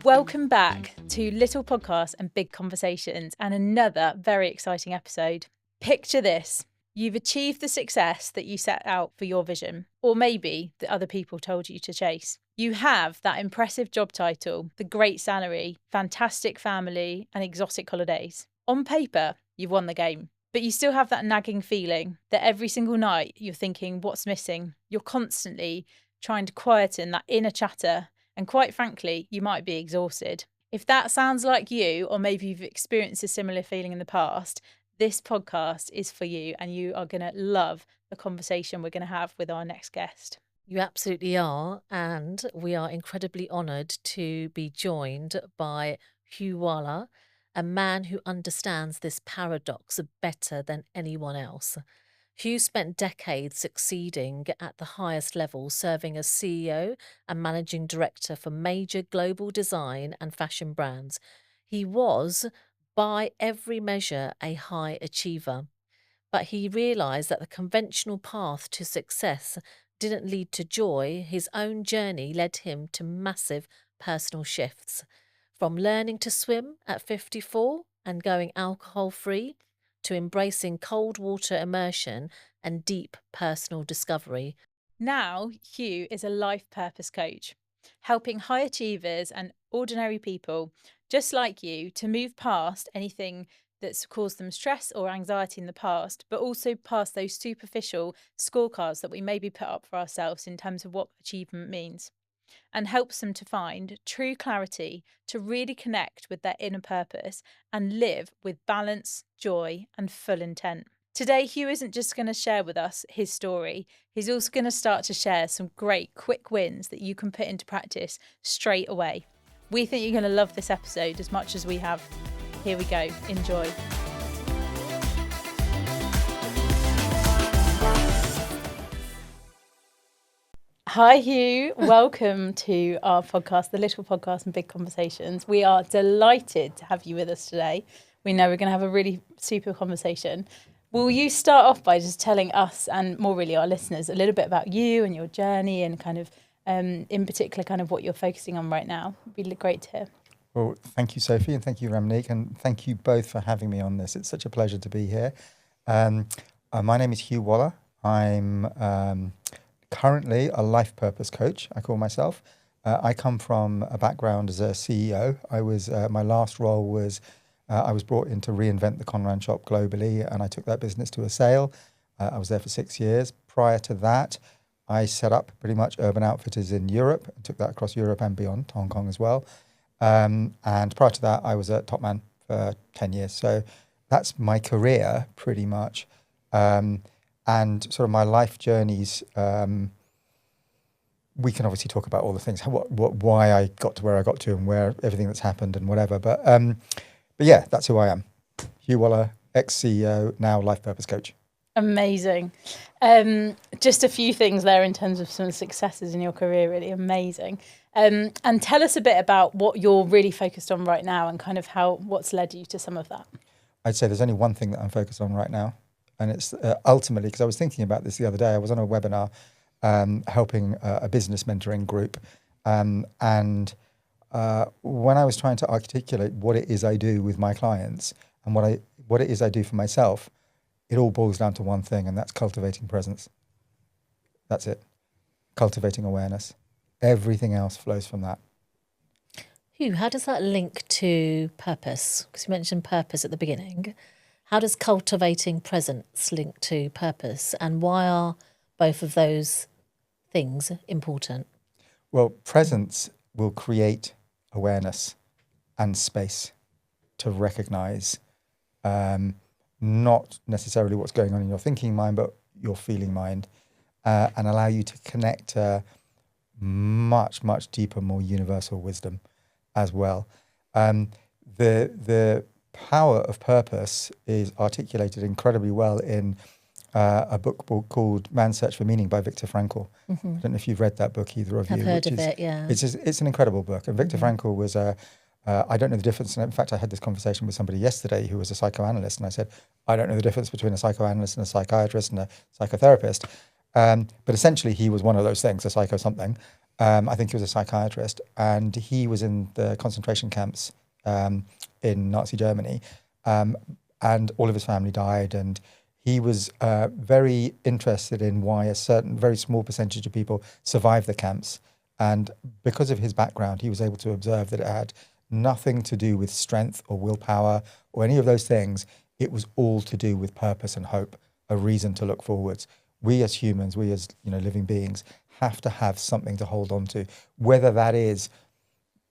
Welcome back to Little Podcasts and Big Conversations and another very exciting episode. Picture this. You've achieved the success that you set out for your vision, or maybe that other people told you to chase. You have that impressive job title, the great salary, fantastic family, and exotic holidays. On paper, you've won the game. But you still have that nagging feeling that every single night you're thinking, what's missing? You're constantly trying to quieten that inner chatter. And quite frankly, you might be exhausted. If that sounds like you, or maybe you've experienced a similar feeling in the past, this podcast is for you and you are going to love the conversation we're going to have with our next guest. You absolutely are. And we are incredibly honoured to be joined by Hugh Wahla, a man who understands this paradox better than anyone else. Hugh spent decades succeeding at the highest level, serving as CEO and managing director for major global design and fashion brands. He was, by every measure, a high achiever. But he realised that the conventional path to success didn't lead to joy. His own journey led him to massive personal shifts. From learning to swim at 54 and going alcohol-free to embracing cold water immersion and deep personal discovery. Now, Hugh is a life purpose coach, helping high achievers and ordinary people just like you to move past anything that's caused them stress or anxiety in the past, but also past those superficial scorecards that we maybe put up for ourselves in terms of what achievement means, and helps them to find true clarity, to really connect with their inner purpose and live with balance, joy, and full intent. Today, Hugh isn't just going to share with us his story, he's also going to start to share some great quick wins that you can put into practice straight away. We think you're going to love this episode as much as we have. Here we go. Enjoy. Hi, Hugh. Welcome to our podcast, the Little Podcast and Big Conversations. We are delighted to have you with us today. We know we're going to have a really super conversation. Will you start off by just telling us, and more really our listeners, a little bit about you and your journey and kind of, in particular, kind of what you're focusing on right now? It'd be great to hear. Well, thank you, Sophie, and thank you, Ramneek, and thank you both for having me on this. It's such a pleasure to be here. My name is Hugh Wahla. I'm currently a life purpose coach, I call myself. I come from a background as a CEO. My last role was, I was brought in to reinvent the Conran shop globally, and I took that business to a sale. I was there for 6 years. Prior to that, I set up pretty much Urban Outfitters in Europe, and took that across Europe and beyond, to Hong Kong as well. And prior to that, I was at Topman for 10 years. So that's my career pretty much. And sort of my life journeys, we can obviously talk about all the things, why I got to where I got to and where everything that's happened and whatever. But yeah, that's who I am. Hugh Wahla, ex-CEO, now life purpose coach. Amazing. Just a few things there in terms of some successes in your career, really amazing. And tell us a bit about what you're really focused on right now and kind of what's led you to some of that. I'd say there's only one thing that I'm focused on right now. And it's ultimately, because I was thinking about this the other day, I was on a webinar helping a business mentoring group. And when I was trying to articulate what it is I do with my clients and what it is I do for myself, it all boils down to one thing, and that's cultivating presence. That's it. Cultivating awareness. Everything else flows from that. Hugh, how does that link to purpose? Because you mentioned purpose at the beginning. How does cultivating presence link to purpose, and why are both of those things important? Well, presence will create awareness and space to recognize not necessarily what's going on in your thinking mind, but your feeling mind, and allow you to connect to much, much deeper, more universal wisdom as well. The power of purpose is articulated incredibly well in a book called Man's Search for Meaning by Viktor Frankl. Mm-hmm. I don't know if you've read that book, either of you. I've heard of it, yeah. It's an incredible book. And Viktor Frankl was I don't know the difference. And in fact, I had this conversation with somebody yesterday who was a psychoanalyst. And I said, I don't know the difference between a psychoanalyst and a psychiatrist and a psychotherapist. But essentially, he was one of those things, a psycho something. I think he was a psychiatrist, and he was in the concentration camps in Nazi Germany, and all of his family died. And he was very interested in why a certain very small percentage of people survived the camps. And because of his background, he was able to observe that it had nothing to do with strength or willpower or any of those things. It was all to do with purpose and hope, a reason to look forwards. We as humans, we as living beings, have to have something to hold on to, whether that is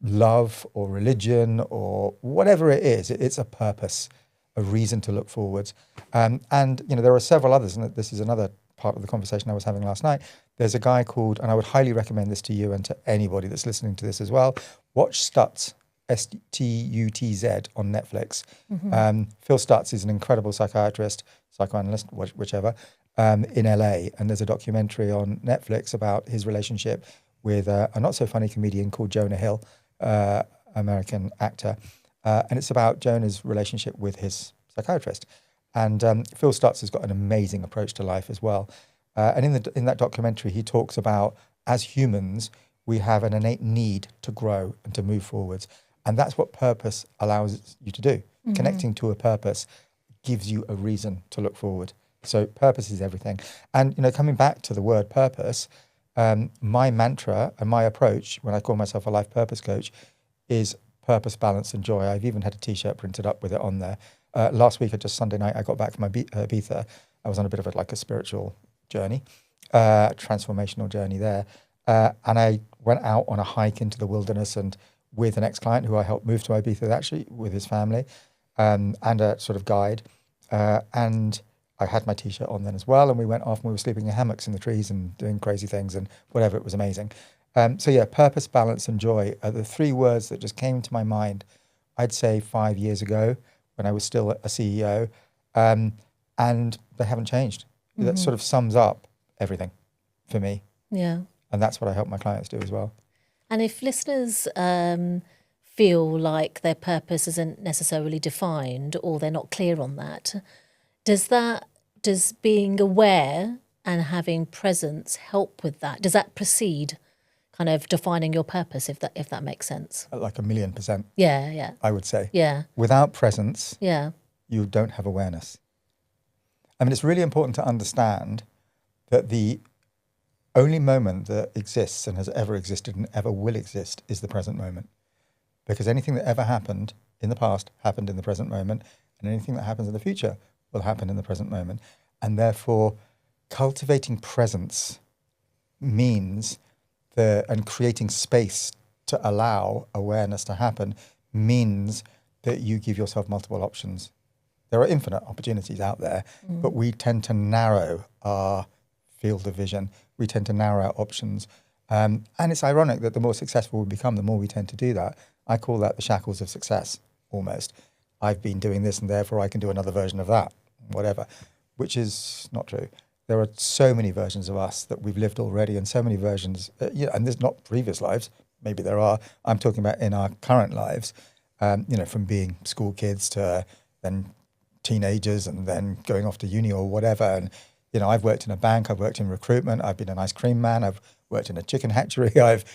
love or religion or whatever it is. It's a purpose, a reason to look forwards. And there are several others, and this is another part of the conversation I was having last night. There's a guy called, and I would highly recommend this to you and to anybody that's listening to this as well, watch Stutz, Stutz on Netflix. Phil Stutz is an incredible psychiatrist, psychoanalyst, whichever, in LA. And there's a documentary on Netflix about his relationship with a not so funny comedian called Jonah Hill, American actor. And it's about Jonah's relationship with his psychiatrist. And Phil Stutz has got an amazing approach to life as well. And in that documentary, he talks about, as humans, we have an innate need to grow and to move forwards. And that's what purpose allows you to do. Connecting to a purpose gives you a reason to look forward. So purpose is everything. And, coming back to the word purpose, my mantra and my approach when I call myself a life purpose coach is purpose, balance, and joy. I've even had a T-shirt printed up with it on there. Last week, just Sunday night, I got back from Ibiza. I was on a bit of a spiritual journey, transformational journey there. And I went out on a hike into the wilderness and with an ex-client who I helped move to Ibiza actually with his family, and a sort of guide. And I had my T-shirt on then as well. And we went off and we were sleeping in hammocks in the trees and doing crazy things and whatever. It was amazing. So yeah, purpose, balance, and joy are the three words that just came to my mind, I'd say 5 years ago when I was still a CEO. And they haven't changed. That sort of sums up everything for me. Yeah. And that's what I help my clients do as well. And if listeners feel like their purpose isn't necessarily defined or they're not clear on that, does being aware and having presence help with that? Does that precede kind of defining your purpose, if that makes sense? Like 1,000,000%. Yeah. I would say. Yeah. Without presence, yeah, you don't have awareness. I mean, it's really important to understand that the only moment that exists and has ever existed and ever will exist is the present moment. Because anything that ever happened in the past happened in the present moment, and anything that happens in the future will happen in the present moment. And therefore, cultivating presence means and creating space to allow awareness to happen means that you give yourself multiple options. There are infinite opportunities out there, but we tend to narrow our field of vision. We tend to narrow our options. And it's ironic that the more successful we become, the more we tend to do that. I call that the shackles of success, almost. I've been doing this and therefore I can do another version of that, whatever, which is not true. There are so many versions of us that we've lived already, and so many versions, and there's not previous lives, maybe there are. I'm talking about in our current lives, from being school kids to then teenagers and then going off to uni or whatever. And, I've worked in a bank, I've worked in recruitment, I've been an ice cream man, I've worked in a chicken hatchery, I've,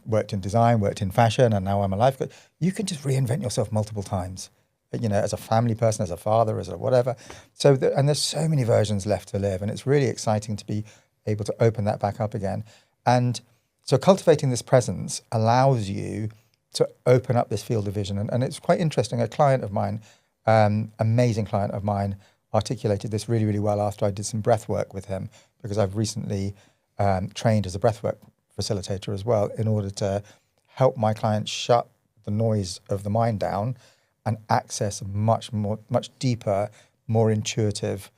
worked in design, worked in fashion, and now I'm a life coach. You can just reinvent yourself multiple times. As a family person, as a father, as a whatever. So, and there's so many versions left to live, and it's really exciting to be able to open that back up again. And so cultivating this presence allows you to open up this field of vision. And it's quite interesting. A client of mine, amazing client of mine, articulated this really, really well after I did some breath work with him, because I've recently trained as a breathwork facilitator as well, in order to help my clients shut the noise of the mind down and access much deeper, more intuitive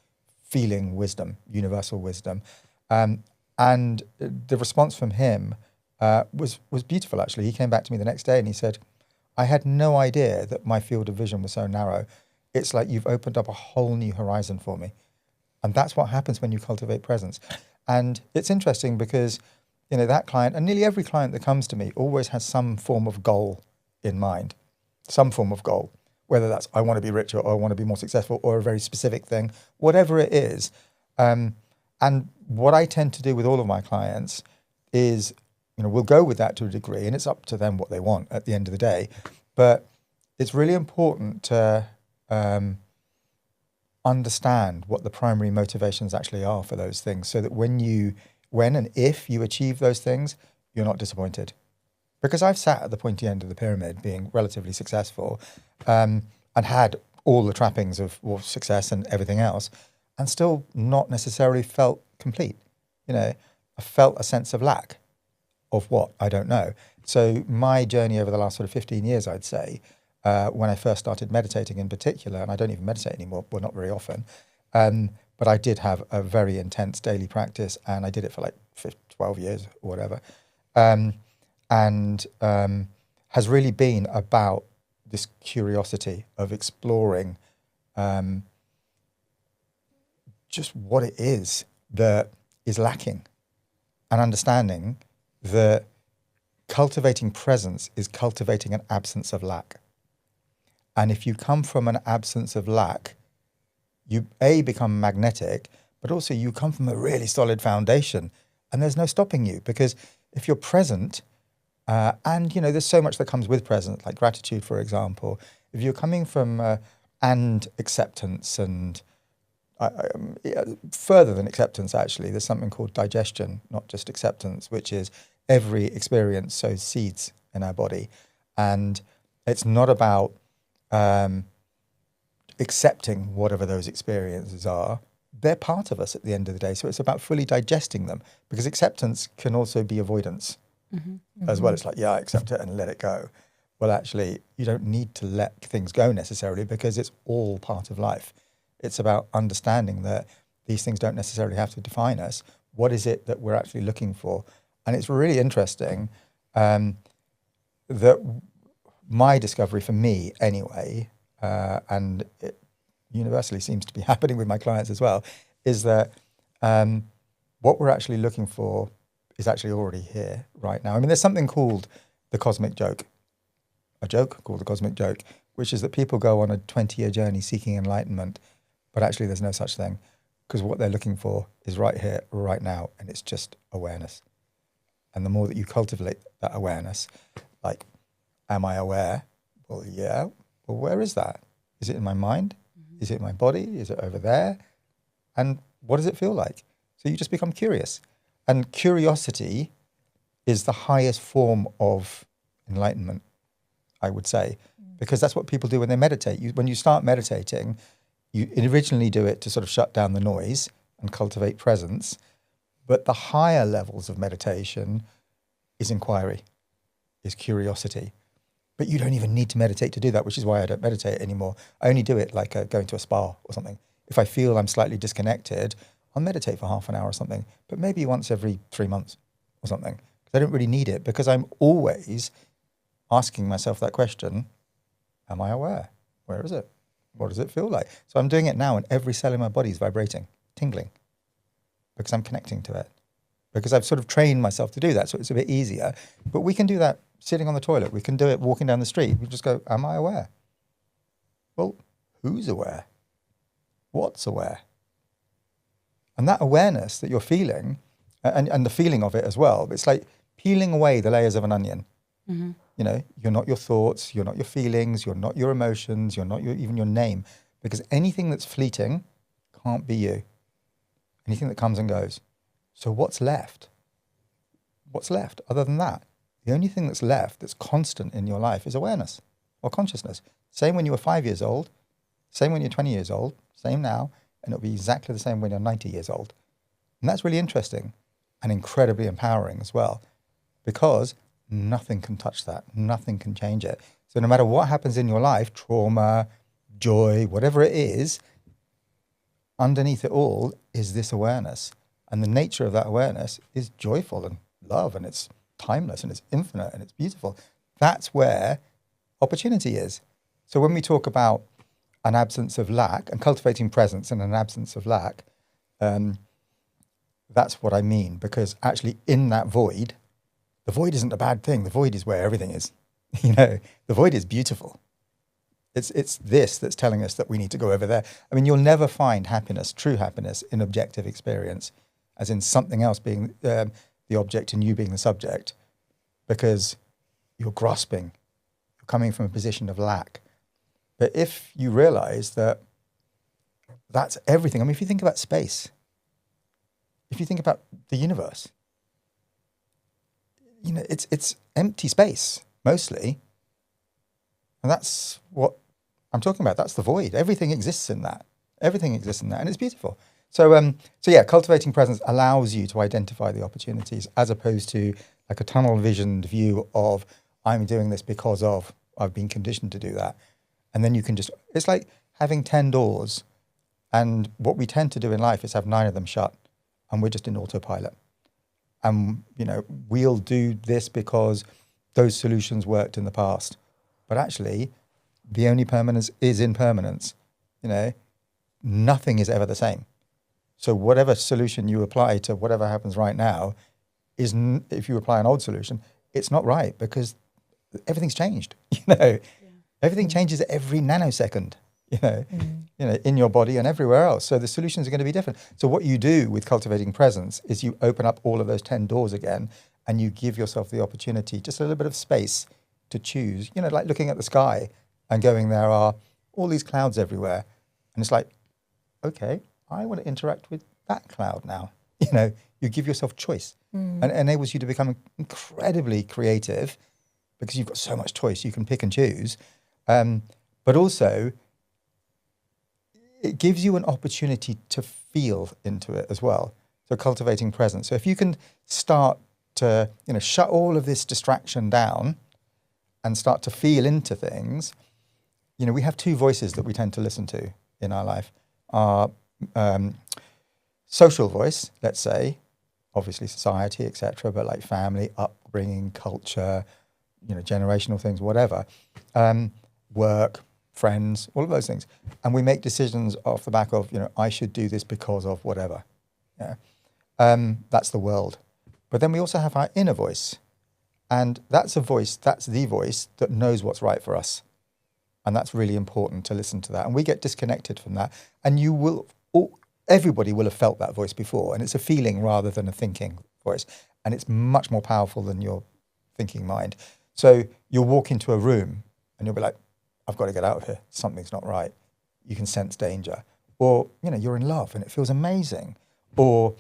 feeling wisdom, universal wisdom. And the response from him was beautiful, actually. He came back to me the next day and he said, I had no idea that my field of vision was so narrow. It's like you've opened up a whole new horizon for me. And that's what happens when you cultivate presence. And it's interesting because, that client, and nearly every client that comes to me, always has some form of goal in mind, some form of goal, whether that's I want to be richer or I want to be more successful or a very specific thing, whatever it is. And And what I tend to do with all of my clients is, we'll go with that to a degree, and it's up to them what they want at the end of the day. But it's really important to understand what the primary motivations actually are for those things, so that when and if you achieve those things, you're not disappointed. Because I've sat at the pointy end of the pyramid being relatively successful, and had all the trappings of success and everything else, and still not necessarily felt complete. I felt a sense of lack of what? I don't know. So my journey over the last sort of 15 years, I'd say, when I first started meditating in particular, and I don't even meditate anymore, well, not very often, but I did have a very intense daily practice, and I did it for like 12 years or whatever, and has really been about this curiosity of exploring just what it is that is lacking, and understanding that cultivating presence is cultivating an absence of lack. And if you come from an absence of lack, you become magnetic, but also you come from a really solid foundation, and there's no stopping you. Because if you're present, and there's so much that comes with presence, like gratitude, for example. If you're coming from and acceptance, and further than acceptance, actually, there's something called digestion, not just acceptance, which is every experience sows seeds in our body. And it's not about accepting whatever those experiences are. They're part of us at the end of the day. So it's about fully digesting them, because acceptance can also be avoidance as well. It's like, I accept it and let it go. Well, actually, you don't need to let things go necessarily, because it's all part of life. It's about understanding that these things don't necessarily have to define us. What is it that we're actually looking for? And it's really interesting that my discovery, for me anyway, and it universally seems to be happening with my clients as well, is that what we're actually looking for is actually already here right now. I mean, there's something called the cosmic joke, a joke called the cosmic joke, which is that people go on a 20-year journey seeking enlightenment, but actually there's no such thing, because what they're looking for is right here, right now, and it's just awareness. And the more that you cultivate that awareness, like, am I aware? Well, yeah. Well, where is that? Is it in my mind? Is it in my body? Is it over there? And what does it feel like? So you just become curious. And curiosity is the highest form of enlightenment, I would say, because that's what people do when they meditate. When you start meditating, you originally do it to sort of shut down the noise and cultivate presence. But the higher levels of meditation is inquiry, is curiosity. But you don't even need to meditate to do that, which is why I don't meditate anymore. I only do it like going to a spa or something. If I feel I'm slightly disconnected, I'll meditate for half an hour or something, but maybe once every 3 months or something. Because I don't really need it, because I'm always asking myself that question, am I aware? Where is it? What does it feel like? So I'm doing it now, and every cell in my body is vibrating, tingling, because I'm connecting to it. Because I've sort of trained myself to do that, so it's a bit easier. But we can do that sitting on the toilet. We can do it walking down the street. We just go, am I aware? Well, who's aware? What's aware? And that awareness that you're feeling, and the feeling of it as well, it's like peeling away the layers of an onion. Mm-hmm. You're not your thoughts, you're not your feelings, you're not your emotions, you're not even your name. Because anything that's fleeting can't be you. Anything that comes and goes. So what's left? What's left other than that? The only thing that's left that's constant in your life is awareness or consciousness. Same when you were 5 years old, same when you're 20 years old, same now, and it'll be exactly the same when you're 90 years old. And that's really interesting and incredibly empowering as well, because nothing can touch that. Nothing can change it. So no matter what happens in your life, trauma, joy, whatever it is, underneath it all is this awareness. And the nature of that awareness is joyful and love, and it's timeless and it's infinite and it's beautiful. That's where opportunity is. So when we talk about an absence of lack and cultivating presence and an absence of lack, that's what I mean, because actually in that void, the void isn't a bad thing. The void is where everything is. The void is beautiful. It's this that's telling us that we need to go over there. I mean, you'll never find happiness, true happiness, in objective experience. as in something else being the object and you being the subject, because you're grasping, you're coming from a position of lack. But if you realize that that's everything, I mean, if you think about space, if you think about the universe, you know, it's empty space mostly. And that's what I'm talking about. That's the void. Everything exists in that. Everything exists in that. And it's beautiful. So yeah, cultivating presence allows you to identify the opportunities as opposed to like a tunnel visioned view of I'm doing this because of I've been conditioned to do that. And then you can just, it's like having 10 doors. And what we tend to do in life is have 9 of them shut and we're just in autopilot. And, you know, we'll do this because those solutions worked in the past. But actually, the only permanence is impermanence. You know, nothing is ever the same. So whatever solution you apply to whatever happens right now if you apply an old solution, it's not right because everything's changed. You know, everything changes every nanosecond. You know, in your body and everywhere else. So the solutions are going to be different. So what you do with cultivating presence is you open up all of those 10 doors again, and you give yourself the opportunity, just a little bit of space to choose. You know, like looking at the sky and going, there are all these clouds everywhere, and it's like, okay, I want to interact with that cloud now. You know, you give yourself choice, and it enables you to become incredibly creative because you've got so much choice. You can pick and choose, but also it gives you an opportunity to feel into it as well. So cultivating presence. So if you can start to, you know, shut all of this distraction down and start to feel into things, you know, we have 2 voices that we tend to listen to in our life. Our social voice, let's say, obviously society, etc., but like family, upbringing, culture, you know, generational things, whatever, work, friends, all of those things. And we make decisions off the back of, you know, I should do this because of whatever. Yeah. That's the world. But then we also have our inner voice. And that's the voice that knows what's right for us. And that's really important to listen to that. And we get disconnected from that. And everybody will have felt that voice before. And it's a feeling rather than a thinking voice. And it's much more powerful than your thinking mind. So you'll walk into a room and you'll be like, I've got to get out of here. Something's not right. You can sense danger. Or, you know, you're in love and it feels amazing. Or,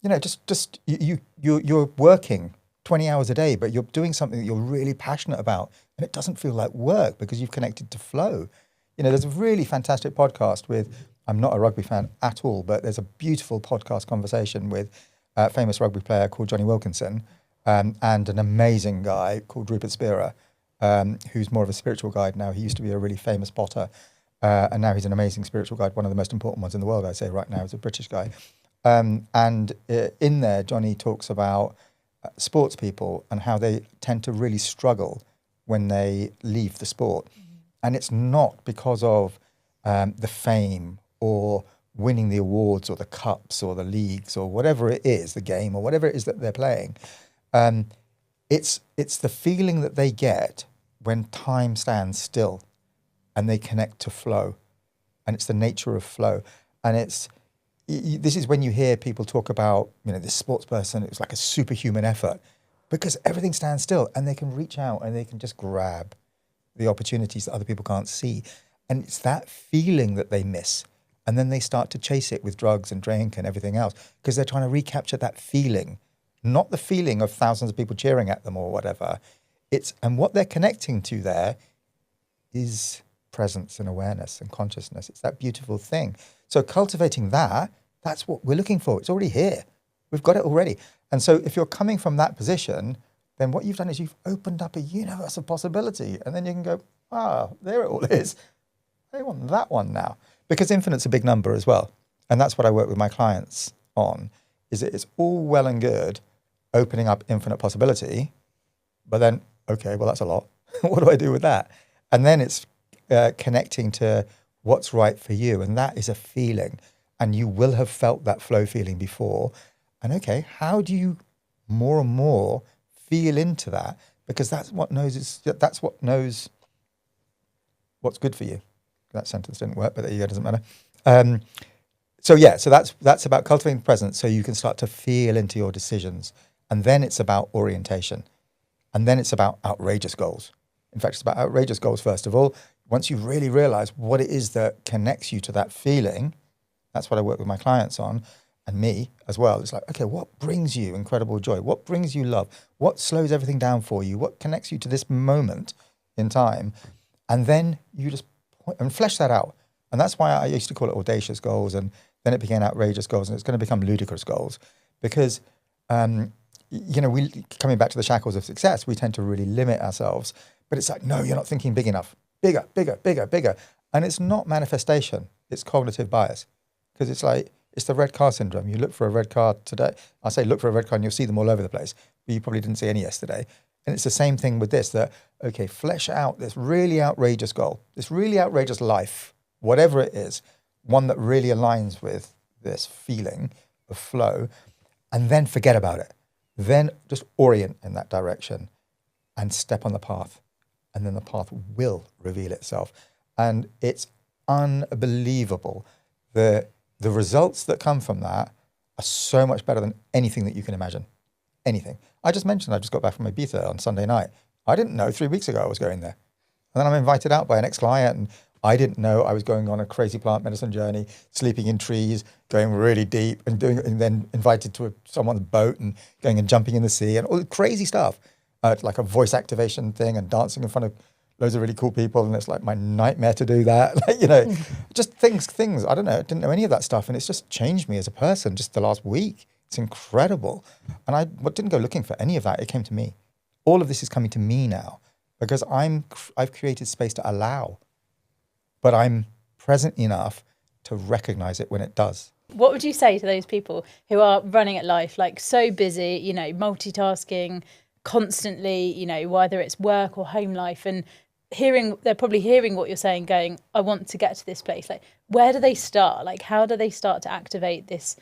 you know, just you're working 20 hours a day, but you're doing something that you're really passionate about and it doesn't feel like work because you've connected to flow. You know, there's a really fantastic podcast with, I'm not a rugby fan at all, but there's a beautiful podcast conversation with a famous rugby player called Johnny Wilkinson and an amazing guy called Rupert Spearer. Who's more of a spiritual guide now. He used to be a really famous potter, and now he's an amazing spiritual guide, one of the most important ones in the world, I'd say right now, is a British guy. And in there, Johnny talks about sports people and how they tend to really struggle when they leave the sport. And it's not because of the fame or winning the awards or the cups or the leagues or whatever it is, the game or whatever it is that they're playing. It's the feeling that they get when time stands still and they connect to flow. And it's the nature of flow. And this is when you hear people talk about, you know, this sports person, it was like a superhuman effort because everything stands still and they can reach out and they can just grab the opportunities that other people can't see. And it's that feeling that they miss. And then they start to chase it with drugs and drink and everything else because they're trying to recapture that feeling. Not the feeling of thousands of people cheering at them or whatever. And what they're connecting to there is presence and awareness and consciousness. It's that beautiful thing. So cultivating that's what we're looking for. It's already here. We've got it already. And so if you're coming from that position, then what you've done is you've opened up a universe of possibility. And then you can go, there it all is. I want that one now. Because infinite's a big number as well. And that's what I work with my clients on, is that it's all well and good opening up infinite possibility, but then, okay, well, that's a lot. What do I do with that? And then it's connecting to what's right for you. And that is a feeling. And you will have felt that flow feeling before. And okay, how do you more and more feel into that? Because that's what knows what's good for you. That sentence didn't work, but there you go, doesn't matter. So yeah, so that's about cultivating presence so you can start to feel into your decisions. And then it's about orientation. And then it's about outrageous goals. In fact, it's about outrageous goals first of all. Once you really realize what it is that connects you to that feeling, that's what I work with my clients on, and me as well. It's like, okay, what brings you incredible joy? What brings you love? What slows everything down for you? What connects you to this moment in time? And then you just point and flesh that out. And that's why I used to call it audacious goals, and then it became outrageous goals, and it's going to become ludicrous goals, because we coming back to the shackles of success, we tend to really limit ourselves. But it's like, no, you're not thinking big enough. Bigger, bigger, bigger, bigger. And it's not manifestation. It's cognitive bias. Because it's like, it's the red car syndrome. You look for a red car today. I say look for a red car and you'll see them all over the place. But you probably didn't see any yesterday. And it's the same thing with this, that, okay, flesh out this really outrageous goal, this really outrageous life, whatever it is, one that really aligns with this feeling of flow, and then forget about it. Then just orient in that direction and step on the path. And then the path will reveal itself. And it's unbelievable. The results that come from that are so much better than anything that you can imagine. Anything. I just mentioned I just got back from Ibiza on Sunday night. I didn't know 3 weeks ago I was going there. And then I'm invited out by an ex-client, and I didn't know I was going on a crazy plant medicine journey, sleeping in trees, going really deep, and then invited to someone's boat and going and jumping in the sea and all the crazy stuff, like a voice activation thing and dancing in front of loads of really cool people. And it's like my nightmare to do that. Just things. I don't know. I didn't know any of that stuff. And it's just changed me as a person just the last week. It's incredible. And I didn't go looking for any of that. It came to me. All of this is coming to me now because I've created space to allow. But I'm present enough to recognize it when it does. What would you say to those people who are running at life, like so busy, multitasking constantly, whether it's work or home life, and they're probably hearing what you're saying, going, I want to get to this place. Like, where do they start? Like, how do they start to activate this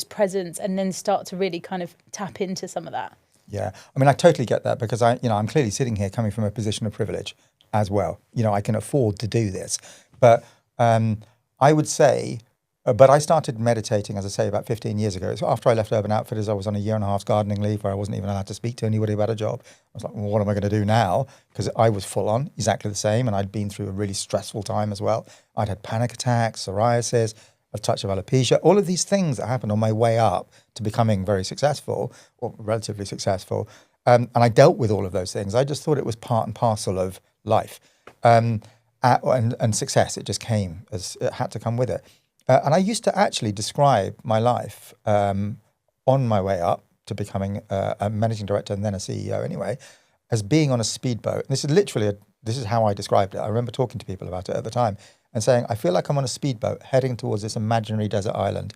presence and then start to really kind of tap into some of that? Yeah, I mean, I totally get that because I'm clearly sitting here coming from a position of privilege as well. I can afford to do this. But I would say, but I started meditating, as I say, about 15 years ago. So after I left Urban Outfitters, I was on a 1.5 year gardening leave where I wasn't even allowed to speak to anybody about a job. I was like, well, what am I going to do now? Because I was full on, exactly the same. And I'd been through a really stressful time as well. I'd had panic attacks, psoriasis, a touch of alopecia, all of these things that happened on my way up to becoming very successful or relatively successful. And I dealt with all of those things. I just thought it was part and parcel of life. And success, it just came as it had to come with it. And I used to actually describe my life on my way up to becoming a managing director and then a CEO anyway, as being on a speedboat. And this is how I described it. I remember talking to people about it at the time and saying, I feel like I'm on a speedboat heading towards this imaginary desert island,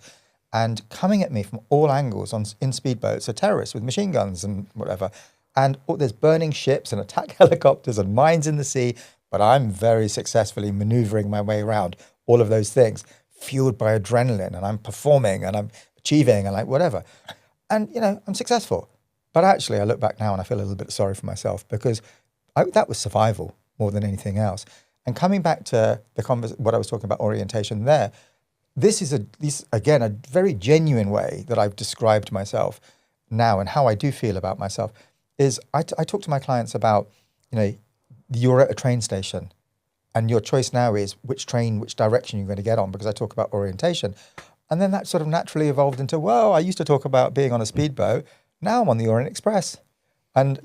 and coming at me from all angles in speedboats are terrorists with machine guns and whatever. And there's burning ships and attack helicopters and mines in the sea, but I'm very successfully maneuvering my way around all of those things, fueled by adrenaline, and I'm performing and I'm achieving and like whatever. And, I'm successful. But actually, I look back now and I feel a little bit sorry for myself because that was survival more than anything else. And coming back to what I was talking about, orientation there, this is again, a very genuine way that I've described myself now and how I do feel about myself is I talk to my clients about, you're at a train station and your choice now is which direction you're going to get on, because I talk about orientation. And then that sort of naturally evolved into, well, I used to talk about being on a speedboat. Now I'm on the Orient Express. And,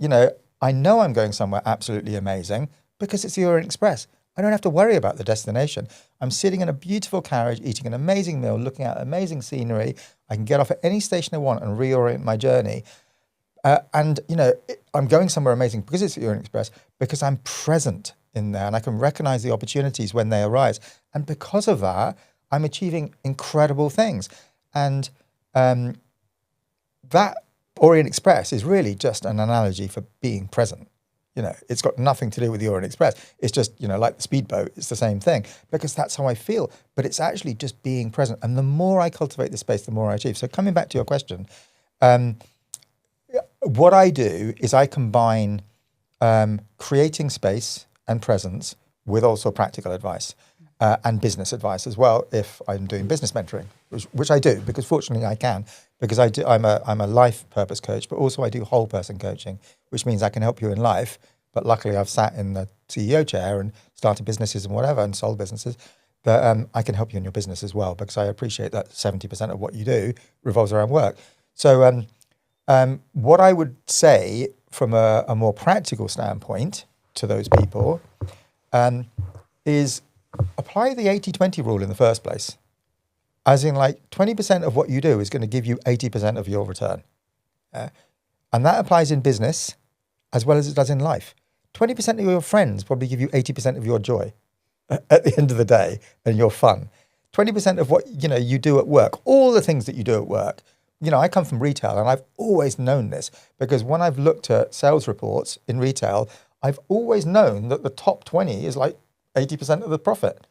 I know I'm going somewhere absolutely amazing because it's the Orient Express. I don't have to worry about the destination. I'm sitting in a beautiful carriage, eating an amazing meal, looking at amazing scenery. I can get off at any station I want and reorient my journey. I'm going somewhere amazing because it's the Orient Express, because I'm present in there and I can recognize the opportunities when they arise. And because of that, I'm achieving incredible things. And that Orient Express is really just an analogy for being present. It's got nothing to do with the Orient Express. It's just, like the speedboat, it's the same thing, because that's how I feel. But it's actually just being present. And the more I cultivate this space, the more I achieve. So coming back to your question, what I do is I combine creating space and presence with also practical advice. and business advice as well if I'm doing business mentoring, which I do because fortunately I can, because I'm a life purpose coach, but also I do whole person coaching, which means I can help you in life. But luckily I've sat in the CEO chair and started businesses and whatever and sold businesses. But I can help you in your business as well, because I appreciate that 70% of what you do revolves around work. So what I would say from a more practical standpoint to those people is apply the 80-20 rule in the first place. As in, like, 20% of what you do is going to give you 80% of your return. And that applies in business as well as it does in life. 20% of your friends probably give you 80% of your joy at the end of the day and your fun. 20% of what you do at work, all the things that you do at work. I come from retail and I've always known this, because when I've looked at sales reports in retail, I've always known that the top 20 is like 80% of the profit.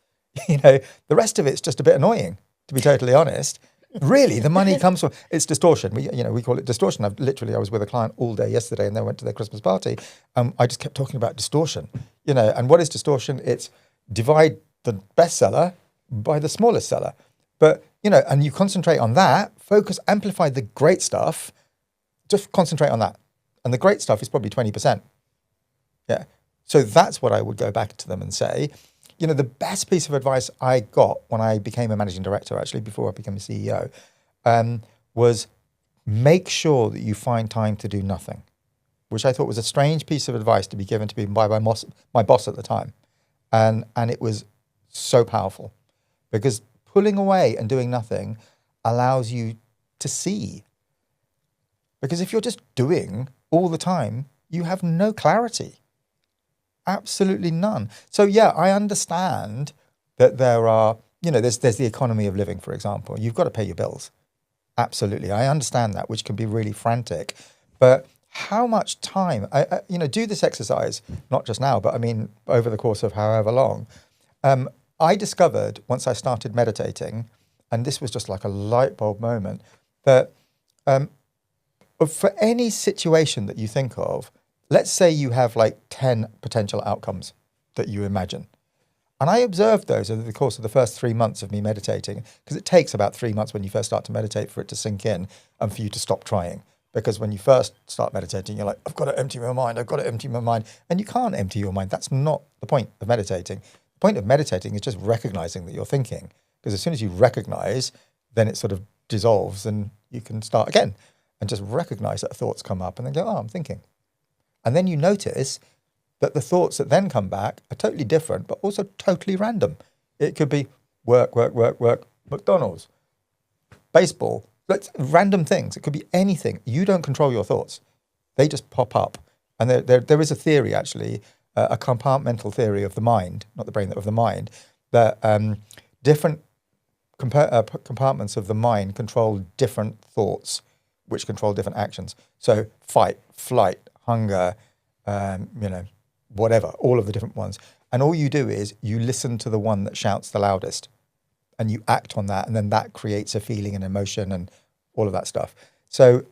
The rest of it's just a bit annoying, to be totally honest. Really, the money comes from, it's distortion. We call it distortion. I was with a client all day yesterday and they went to their Christmas party. I just kept talking about distortion, and what is distortion? It's divide the best seller by the smallest seller. But, and you concentrate on that, focus, amplify the great stuff, just concentrate on that. And the great stuff is probably 20%. Yeah. So that's what I would go back to them and say. The best piece of advice I got when I became a managing director, actually, before I became a CEO, was make sure that you find time to do nothing, which I thought was a strange piece of advice to be given to me by my boss at the time. And it was so powerful, because pulling away and doing nothing allows you to see. Because if you're just doing all the time, you have no clarity. Absolutely none. So yeah, I understand that there are, there's the economy of living, for example. You've got to pay your bills. Absolutely. I understand that, which can be really frantic. But how much time, do this exercise, not just now, but I mean, over the course of however long. I discovered once I started meditating, and this was just like a light bulb moment, that for any situation that you think of, let's say you have like 10 potential outcomes that you imagine. And I observed those over the course of the first 3 months of me meditating, because it takes about 3 months when you first start to meditate for it to sink in and for you to stop trying. Because when you first start meditating, you're like, I've got to empty my mind. And you can't empty your mind. That's not the point of meditating. The point of meditating is just recognizing that you're thinking. Because as soon as you recognize, then it sort of dissolves and you can start again and just recognize that thoughts come up and then go, oh, I'm thinking. And then you notice that the thoughts that then come back are totally different, but also totally random. It could be work, McDonald's, baseball, random things. It could be anything. You don't control your thoughts. They just pop up. And there is a theory, actually, a compartmental theory of the mind, not the brain, of the mind, that different compartments of the mind control different thoughts, which control different actions. So fight, flight, hunger, whatever, all of the different ones. And all you do is you listen to the one that shouts the loudest and you act on that. And then that creates a feeling and emotion and all of that stuff. So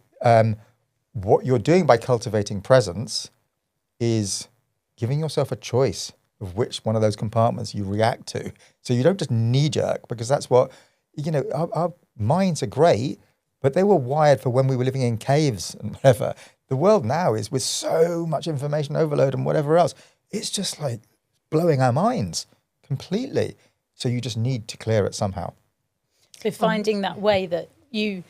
what you're doing by cultivating presence is giving yourself a choice of which one of those compartments you react to. So you don't just knee jerk, because that's what, our minds are great, but they were wired for when we were living in caves and whatever. The world now is with so much information overload and whatever else. It's just like blowing our minds completely. So you just need to clear it somehow. So finding that way that you,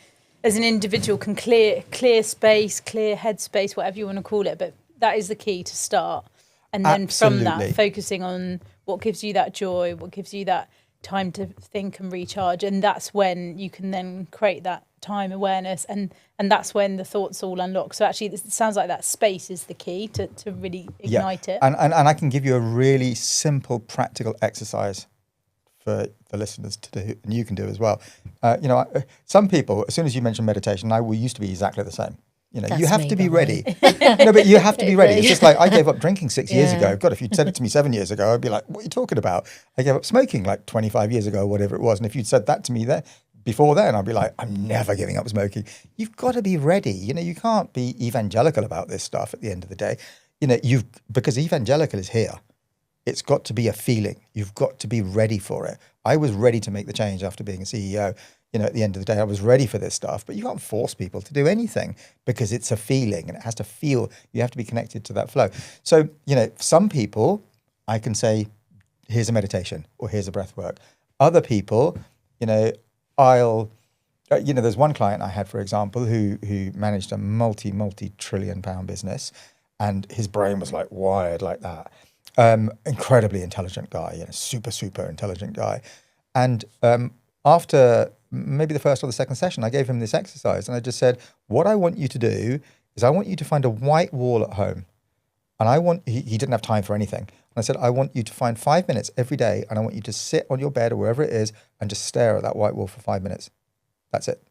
as an individual, can clear space, clear headspace, whatever you want to call it. But that is the key to start. And then Absolutely. From that, focusing on what gives you that joy, what gives you that time to think and recharge. And that's when you can then create that time awareness. And that's when the thoughts all unlock. So actually, it sounds like that space is the key to really ignite it. And I can give you a really simple, practical exercise for the listeners to do, and you can do as well. Some people, as soon as you mention meditation, we used to be exactly the same. You have to be ready. No, but you have to be ready. It's just like I gave up drinking 6 years ago. God, if you'd said it to me 7 years ago, I'd be like, what are you talking about? I gave up smoking like 25 years ago, whatever it was. And if you'd said that to me before then, I'd be like, I'm never giving up smoking. You've got to be ready. You can't be evangelical about this stuff at the end of the day. Because evangelical is here. It's got to be a feeling. You've got to be ready for it. I was ready to make the change after being a CEO. At the end of the day, I was ready for this stuff, but you can't force people to do anything because it's a feeling and it has to feel, you have to be connected to that flow. So, some people, I can say, here's a meditation or here's a breath work. Other people, there's one client I had, for example, who managed a multi-trillion pound business, and his brain was like wired like that. Incredibly intelligent guy, super intelligent guy. And after maybe the first or the second session, I gave him this exercise, and I just said, what I want you to do is I want you to find a white wall at home. And he didn't have time for anything. And I said, I want you to find 5 minutes every day, and I want you to sit on your bed or wherever it is and just stare at that white wall for 5 minutes. That's it.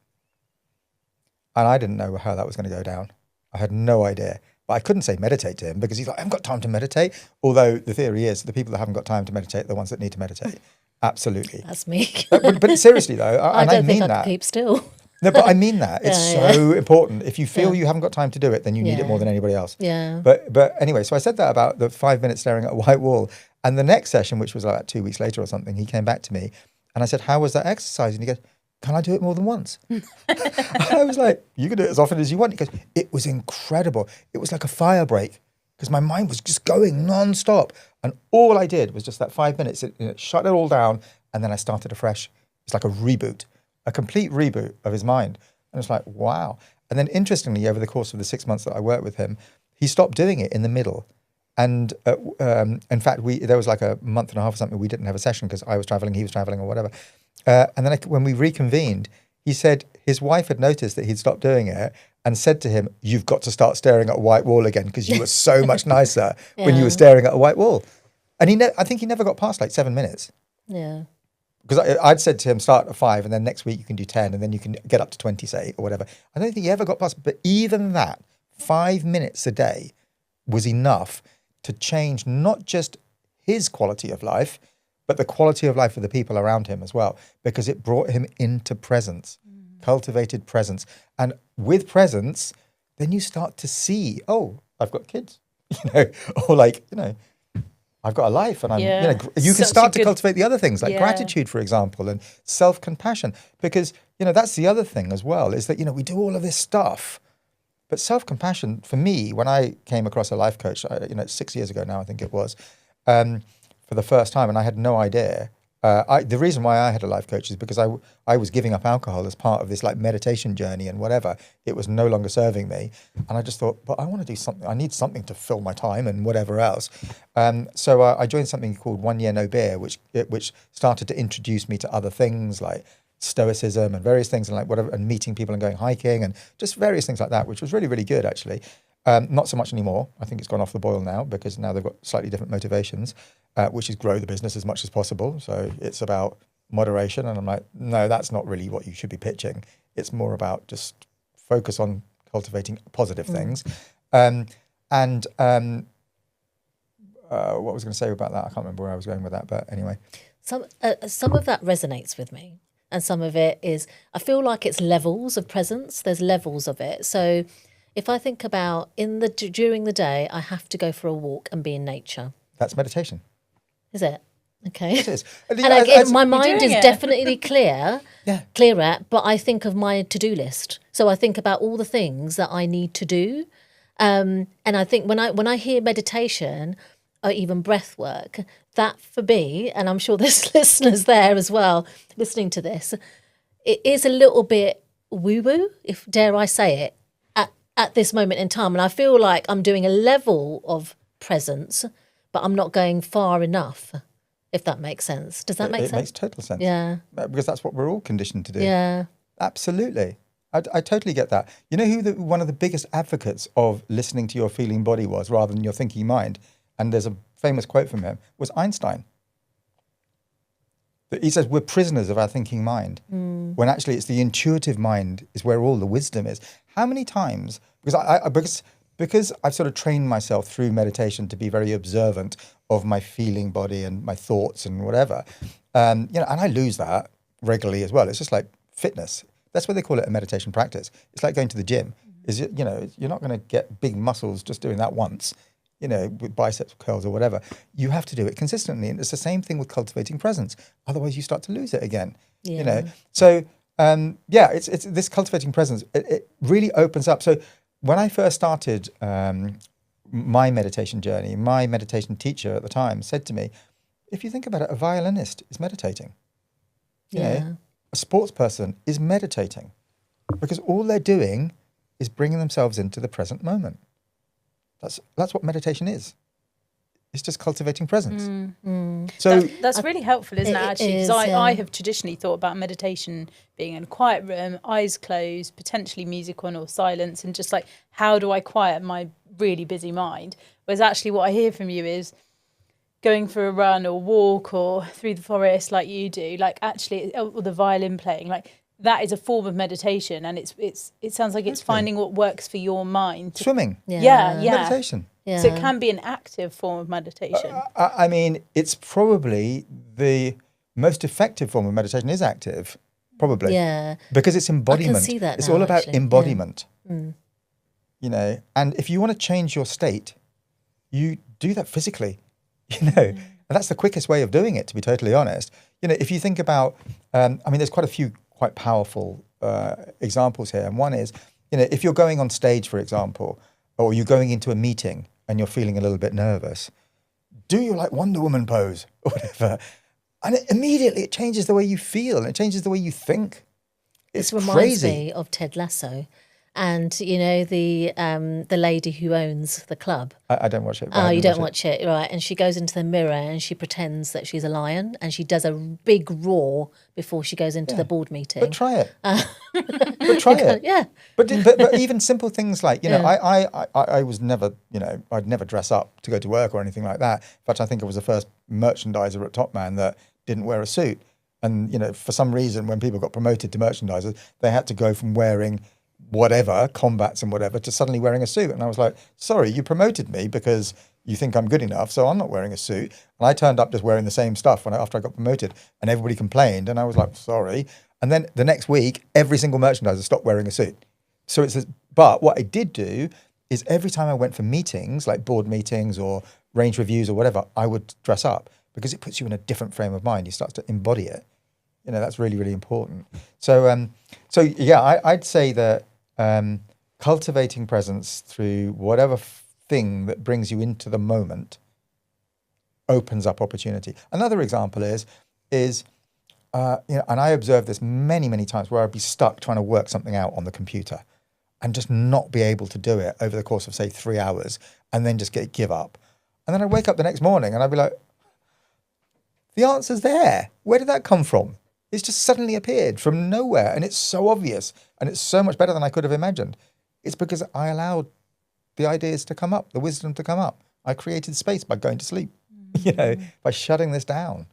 And I didn't know how that was going to go down. I had no idea. But I couldn't say meditate to him because he's like, I haven't got time to meditate. Although the theory is the people that haven't got time to meditate are the ones that need to meditate. Absolutely. That's me. but seriously though, I don't think I can keep still. No, but I mean that. It's so important. If you feel you haven't got time to do it, then you need it more than anybody else. Yeah. But anyway, so I said that about the 5 minutes staring at a white wall. And the next session, which was like 2 weeks later or something, he came back to me and I said, how was that exercise? And he goes, can I do it more than once? I was like, you can do it as often as you want. He goes, it was incredible. It was like a fire break because my mind was just going non-stop. And all I did was just that 5 minutes, it shut it all down. And then I started afresh. It's like a reboot, a complete reboot of his mind. And it's like, wow. And then interestingly, over the course of the 6 months that I worked with him, he stopped doing it in the middle. And in fact, there was like a month and a half or something, we didn't have a session because I was traveling, he was traveling or whatever. And then when we reconvened, he said his wife had noticed that he'd stopped doing it and said to him, you've got to start staring at a white wall again because you were so much nicer when you were staring at a white wall. And I think he never got past like 7 minutes. Yeah. Because I'd said to him, start at 5 and then next week you can do 10 and then you can get up to 20, say, or whatever. I don't think he ever got past, but even that 5 minutes a day was enough to change not just his quality of life, but the quality of life of the people around him as well, because it brought him into presence, cultivated presence. And with presence, then you start to see, oh, I've got kids, or like, I've got a life and you can start to cultivate the other things like gratitude, for example, and self-compassion, because, that's the other thing as well, is that, we do all of this stuff, but self-compassion for me, when I came across a life coach, 6 years ago now, I think it was, for the first time, and I had no idea. The reason why I had a life coach is because I was giving up alcohol as part of this like meditation journey and whatever. It was no longer serving me. And I just thought, but I want to do something. I need something to fill my time and whatever else. So I joined something called 1 Year No Beer, which started to introduce me to other things like stoicism and various things and like whatever, and meeting people and going hiking and just various things like that, which was really, really good actually. Not so much anymore. I think it's gone off the boil now because now they've got slightly different motivations, which is grow the business as much as possible. So it's about moderation. And I'm like, no, that's not really what you should be pitching. It's more about just focus on cultivating positive things. What was I going to say about that? I can't remember where I was going with that, but anyway. Some of that resonates with me. And some of it is, I feel like it's levels of presence. There's levels of it. So if I think about during the day, I have to go for a walk and be in nature. That's meditation. Is it? Okay. It is. And my mind is definitely clearer, but I think of my to-do list. So I think about all the things that I need to do. And I think when I hear meditation or even breath work, that for me, and I'm sure there's listeners there as well listening to this, it is a little bit woo-woo, if dare I say it, at this moment in time. And I feel like I'm doing a level of presence, but I'm not going far enough, if that makes sense. Does that make sense? It makes total sense. Yeah. Because that's what we're all conditioned to do. Yeah. Absolutely. I totally get that. You know who one of the biggest advocates of listening to your feeling body was rather than your thinking mind? And there's a famous quote from him, was Einstein. He says, we're prisoners of our thinking mind, when actually it's the intuitive mind is where all the wisdom is. How many times, because I've sort of trained myself through meditation to be very observant of my feeling body and my thoughts and whatever, and I lose that regularly as well. It's just like fitness. That's why they call it a meditation practice. It's like going to the gym. You're not going to get big muscles just doing that once. with biceps curls or whatever. You have to do it consistently. And it's the same thing with cultivating presence. Otherwise you start to lose it again, So, it's this cultivating presence. It really opens up. So when I first started my meditation journey, my meditation teacher at the time said to me, if you think about it, a violinist is meditating. A sports person is meditating because all they're doing is bringing themselves into the present moment. That's what meditation is. It's just cultivating presence. So that's really helpful, isn't it? Actually, because I have traditionally thought about meditation being in a quiet room, eyes closed, potentially music on or silence, and just like, how do I quiet my really busy mind? Whereas actually, what I hear from you is going for a run or walk or through the forest, like you do. Like actually, or the violin playing, like that is a form of meditation, and it sounds like it's finding what works for your mind. Swimming, meditation. Yeah. So it can be an active form of meditation. I mean, it's probably the most effective form of meditation is active, probably. Yeah. Because it's embodiment. I can see that it's now, all about actually. embodiment. And if you want to change your state, you do that physically, And that's the quickest way of doing it, to be totally honest. If you think about, there's quite a few quite powerful examples here. And one is, if you're going on stage, for example, or you're going into a meeting and you're feeling a little bit nervous, do your like Wonder Woman pose or whatever. And immediately it changes the way you feel and it changes the way you think. It's This reminds crazy. me of Ted Lasso. And, the lady who owns the club. I don't watch it. Oh, you don't watch it, right. And she goes into the mirror and she pretends that she's a lion and she does a big roar before she goes into the board meeting. But try it. But try it. Yeah. But even simple things like, I was never, I'd never dress up to go to work or anything like that. In fact, I think I was the first merchandiser at Top Man that didn't wear a suit. And, for some reason, when people got promoted to merchandisers, they had to go from wearing whatever, combats and whatever, to suddenly wearing a suit. And I was like, sorry, you promoted me because you think I'm good enough, so I'm not wearing a suit. And I turned up just wearing the same stuff after I got promoted, and everybody complained, and I was like, sorry. And then the next week, every single merchandiser stopped wearing a suit. So but what I did do is every time I went for meetings, like board meetings or range reviews or whatever, I would dress up because it puts you in a different frame of mind. You start to embody it. That's really, really important. So, I'd say that cultivating presence through whatever thing that brings you into the moment opens up opportunity. Another example is and I observed this many, many times where I'd be stuck trying to work something out on the computer and just not be able to do it over the course of, say, 3 hours and then just give up. And then I'd wake up the next morning and I'd be like, the answer's there. Where did that come from? It's just suddenly appeared from nowhere, and it's so obvious, and it's so much better than I could have imagined. It's because I allowed the ideas to come up, the wisdom to come up. I created space by going to sleep, by shutting this down.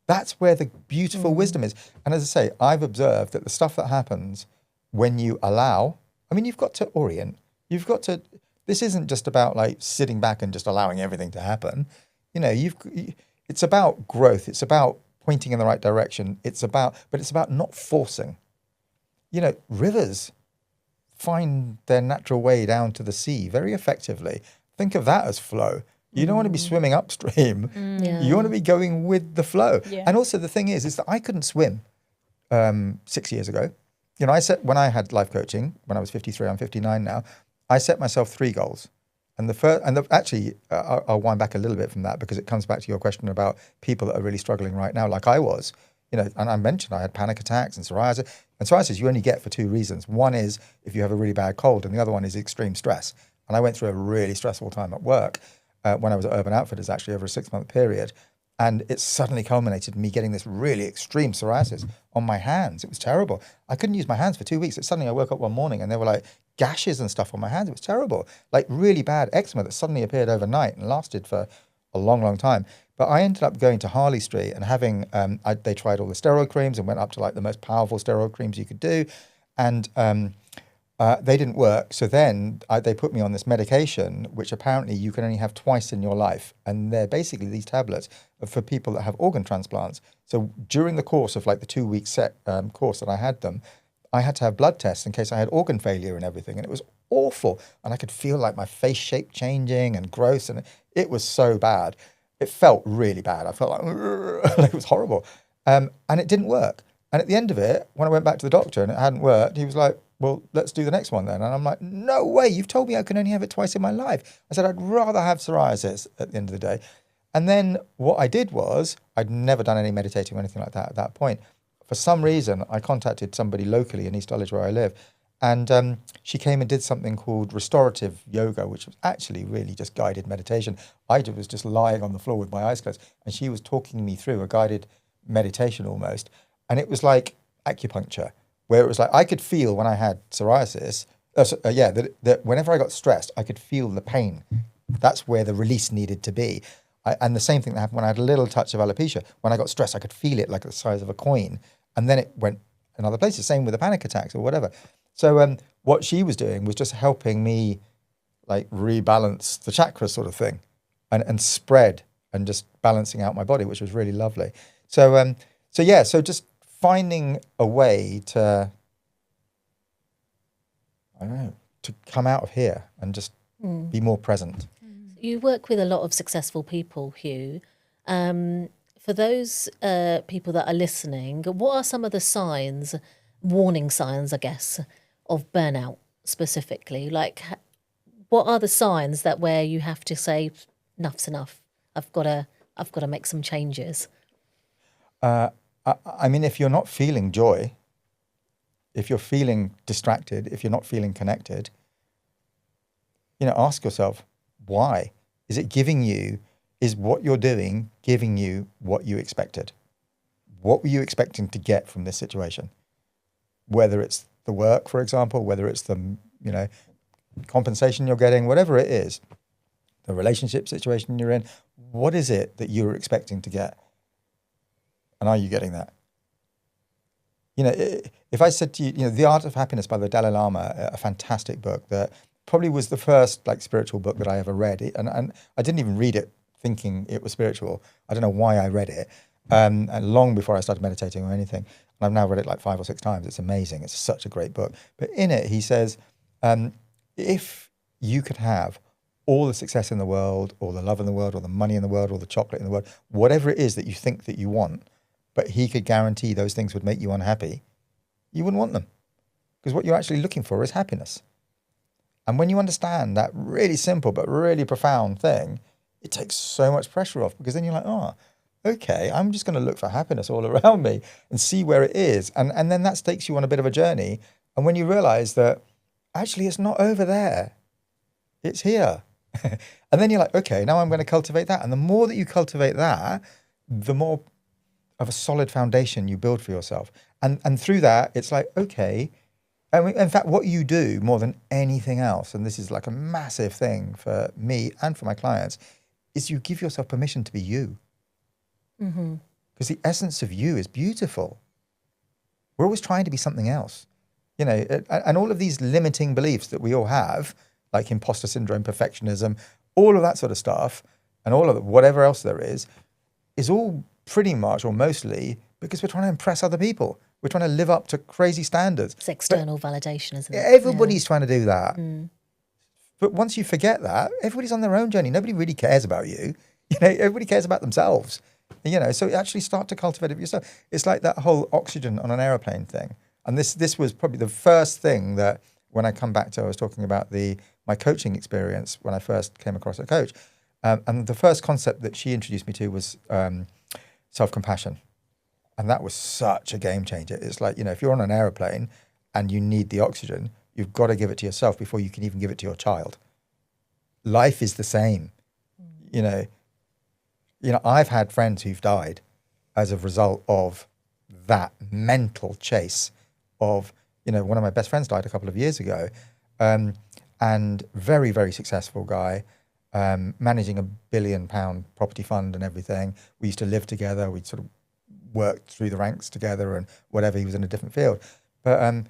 That's where the beautiful wisdom is. And as I say, I've observed that the stuff that happens when you allow, you've got to orient. This isn't just about like sitting back and just allowing everything to happen. It's about growth. It's about pointing in the right direction. It's about not forcing. Rivers find their natural way down to the sea very effectively. Think of that as flow. You don't want to be swimming upstream. You want to be going with the flow. Yeah. And also the thing is that I couldn't swim 6 years ago. When I had life coaching, when I was 53, I'm 59 now, I set myself 3 goals. And I'll wind back a little bit from that because it comes back to your question about people that are really struggling right now, like I was. And I mentioned I had panic attacks and psoriasis. And psoriasis you only get for 2 reasons. One is if you have a really bad cold, and the other one is extreme stress. And I went through a really stressful time at work when I was at Urban Outfitters, actually over a 6-month period. And it suddenly culminated in me getting this really extreme psoriasis on my hands. It was terrible. I couldn't use my hands for 2 weeks. Suddenly I woke up one morning and there were like gashes and stuff on my hands. It was terrible. Like really bad eczema that suddenly appeared overnight and lasted for a long, long time. But I ended up going to Harley Street and having, they tried all the steroid creams and went up to like the most powerful steroid creams you could do. And they didn't work. So then they put me on this medication, which apparently you can only have twice in your life. And they're basically these tablets for people that have organ transplants. So during the course of like the 2-week set course that I had them, I had to have blood tests in case I had organ failure and everything. And it was awful. And I could feel like my face shape changing and gross. And it was so bad. It felt really bad. I felt like it was horrible. And it didn't work. And at the end of it, when I went back to the doctor and it hadn't worked, he was like, well, let's do the next one then. And I'm like, no way, you've told me I can only have it twice in my life. I said, I'd rather have psoriasis at the end of the day. And then what I did was, I'd never done any meditating or anything like that at that point. For some reason, I contacted somebody locally in East Dulwich where I live. And she came and did something called restorative yoga, which was actually really just guided meditation. I was just lying on the floor with my eyes closed. And she was talking me through a guided meditation almost. And it was like acupuncture, where it was like I could feel when I had psoriasis, that whenever I got stressed, I could feel the pain. That's where the release needed to be. And the same thing that happened when I had a little touch of alopecia. When I got stressed, I could feel it like the size of a coin. And then it went in other places, same with the panic attacks or whatever. So what she was doing was just helping me like rebalance the chakras sort of thing and spread and just balancing out my body, which was really lovely. So just finding a way to, I don't know, to come out of here and just be more present. You work with a lot of successful people, Hugh. For those people that are listening, what are some of the signs, warning signs, I guess, of burnout specifically? Like, what are the signs that where you have to say, enough's enough, I've got to make some changes? I mean, if you're not feeling joy, if you're feeling distracted, if you're not feeling connected, ask yourself, why? Is what you're doing giving you what you expected? What were you expecting to get from this situation? Whether it's the work, for example, whether it's the, compensation you're getting, whatever it is, the relationship situation you're in, what is it that you were expecting to get? And are you getting that? If I said to you, The Art of Happiness by the Dalai Lama, a fantastic book that probably was the first spiritual book that I ever read. And I didn't even read it thinking it was spiritual. I don't know why I read it. And long before I started meditating or anything. And I've now read it like 5 or 6 times. It's amazing. It's such a great book. But in it, he says, if you could have all the success in the world, or the love in the world, or the money in the world, or the chocolate in the world, whatever it is that you think that you want, but he could guarantee those things would make you unhappy, you wouldn't want them. Because what you're actually looking for is happiness. And when you understand that really simple but really profound thing, it takes so much pressure off, because then you're like, oh, okay, I'm just going to look for happiness all around me and see where it is. And then that takes you on a bit of a journey. And when you realize that actually it's not over there, it's here. And then you're like, okay, now I'm going to cultivate that. And the more that you cultivate that, the more of a solid foundation you build for yourself. And through that, it's like, okay, I mean, in fact, what you do more than anything else, and this is like a massive thing for me and for my clients, is you give yourself permission to be you. Because the essence of you is beautiful. We're always trying to be something else. And all of these limiting beliefs that we all have, like imposter syndrome, perfectionism, all of that sort of stuff, and all of whatever else there is all pretty much or mostly because we're trying to impress other people. We're trying to live up to crazy standards. It's external validation, isn't it? Everybody's trying to do that. But once you forget that, everybody's on their own journey. Nobody really cares about you. Everybody cares about themselves. So actually start to cultivate it yourself. It's like that whole oxygen on an aeroplane thing. And this was probably the first thing that when I come back to, I was talking about my coaching experience when I first came across a coach. And the first concept that she introduced me to was self-compassion. And that was such a game changer. It's like, if you're on an aeroplane and you need the oxygen, you've got to give it to yourself before you can even give it to your child. Life is the same. I've had friends who've died as a result of that mental chase of, one of my best friends died a couple of years ago, and very, very successful guy, managing £1 billion property fund and everything. We used to live together. We'd sort of worked through the ranks together and whatever. He was in a different field. But,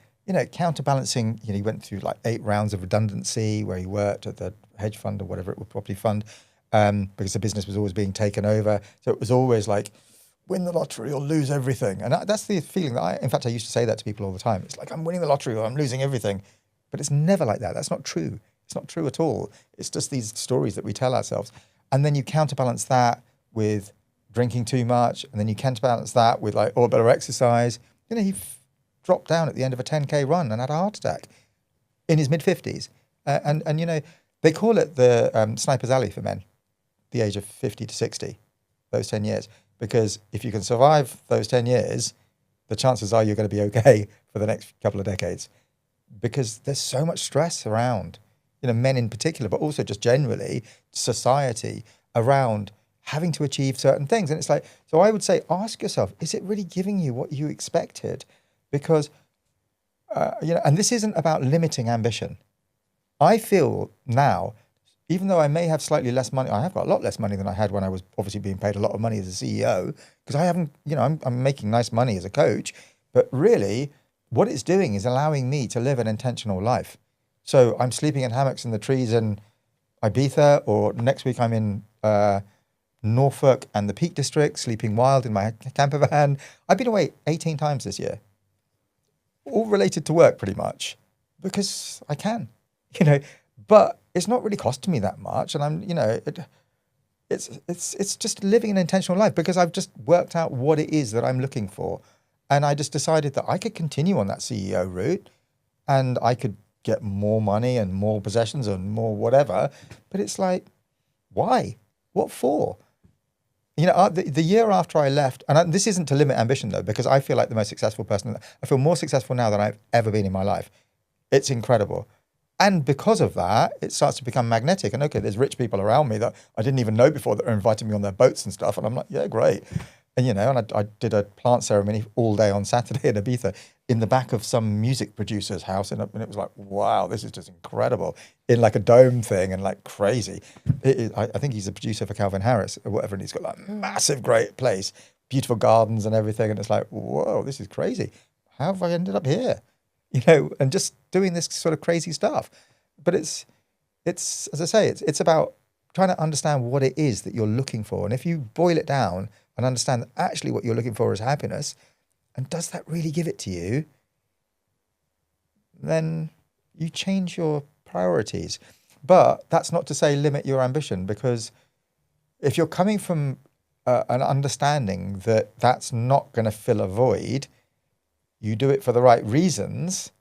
counterbalancing, he went through like 8 rounds of redundancy where he worked at the hedge fund or whatever it was, property fund, because the business was always being taken over. So it was always like, win the lottery or lose everything. And that's the feeling that in fact, I used to say that to people all the time. It's like, I'm winning the lottery or I'm losing everything. But it's never like that. That's not true. It's not true at all. It's just these stories that we tell ourselves. And then you counterbalance that with drinking too much, and then you counterbalance that with like, better exercise. He dropped down at the end of a 10K run and had a heart attack in his mid-50s. And they call it the sniper's alley for men, the age of 50 to 60, those 10 years. Because if you can survive those 10 years, the chances are you're going to be okay for the next couple of decades. Because there's so much stress around, men in particular, but also just generally society around having to achieve certain things. And it's like, so I would say, ask yourself, is it really giving you what you expected? Because, and this isn't about limiting ambition. I feel now, even though I may have slightly less money, I have got a lot less money than I had when I was obviously being paid a lot of money as a CEO, because I haven't, I'm making nice money as a coach, but really what it's doing is allowing me to live an intentional life. So I'm sleeping in hammocks in the trees in Ibiza, or next week I'm in Norfolk and the Peak District, sleeping wild in my camper van. I've been away 18 times this year, all related to work pretty much, because I can, but it's not really costing me that much. And I'm, it's just living an intentional life, because I've just worked out what it is that I'm looking for. And I just decided that I could continue on that CEO route and I could get more money and more possessions and more whatever. But it's like, why? What for? The year after I left, and this isn't to limit ambition though, because I feel like the most successful person. I feel more successful now than I've ever been in my life. It's incredible. And because of that, it starts to become magnetic. And okay, there's rich people around me that I didn't even know before that are inviting me on their boats and stuff. And I'm like, yeah, great. And, and I did a plant ceremony all day on Saturday in Ibiza in the back of some music producer's house. And it was like, wow, this is just incredible, in like a dome thing and like crazy. I think he's a producer for Calvin Harris or whatever. And he's got like massive, great place, beautiful gardens and everything. And it's like, whoa, this is crazy. How have I ended up here? And just doing this sort of crazy stuff. But it's as I say, it's about trying to understand what it is that you're looking for. And if you boil it down and understand that actually what you're looking for is happiness, and does that really give it to you, then you change your priorities. But that's not to say limit your ambition, because if you're coming from an understanding that that's not going to fill a void, you do it for the right reasons,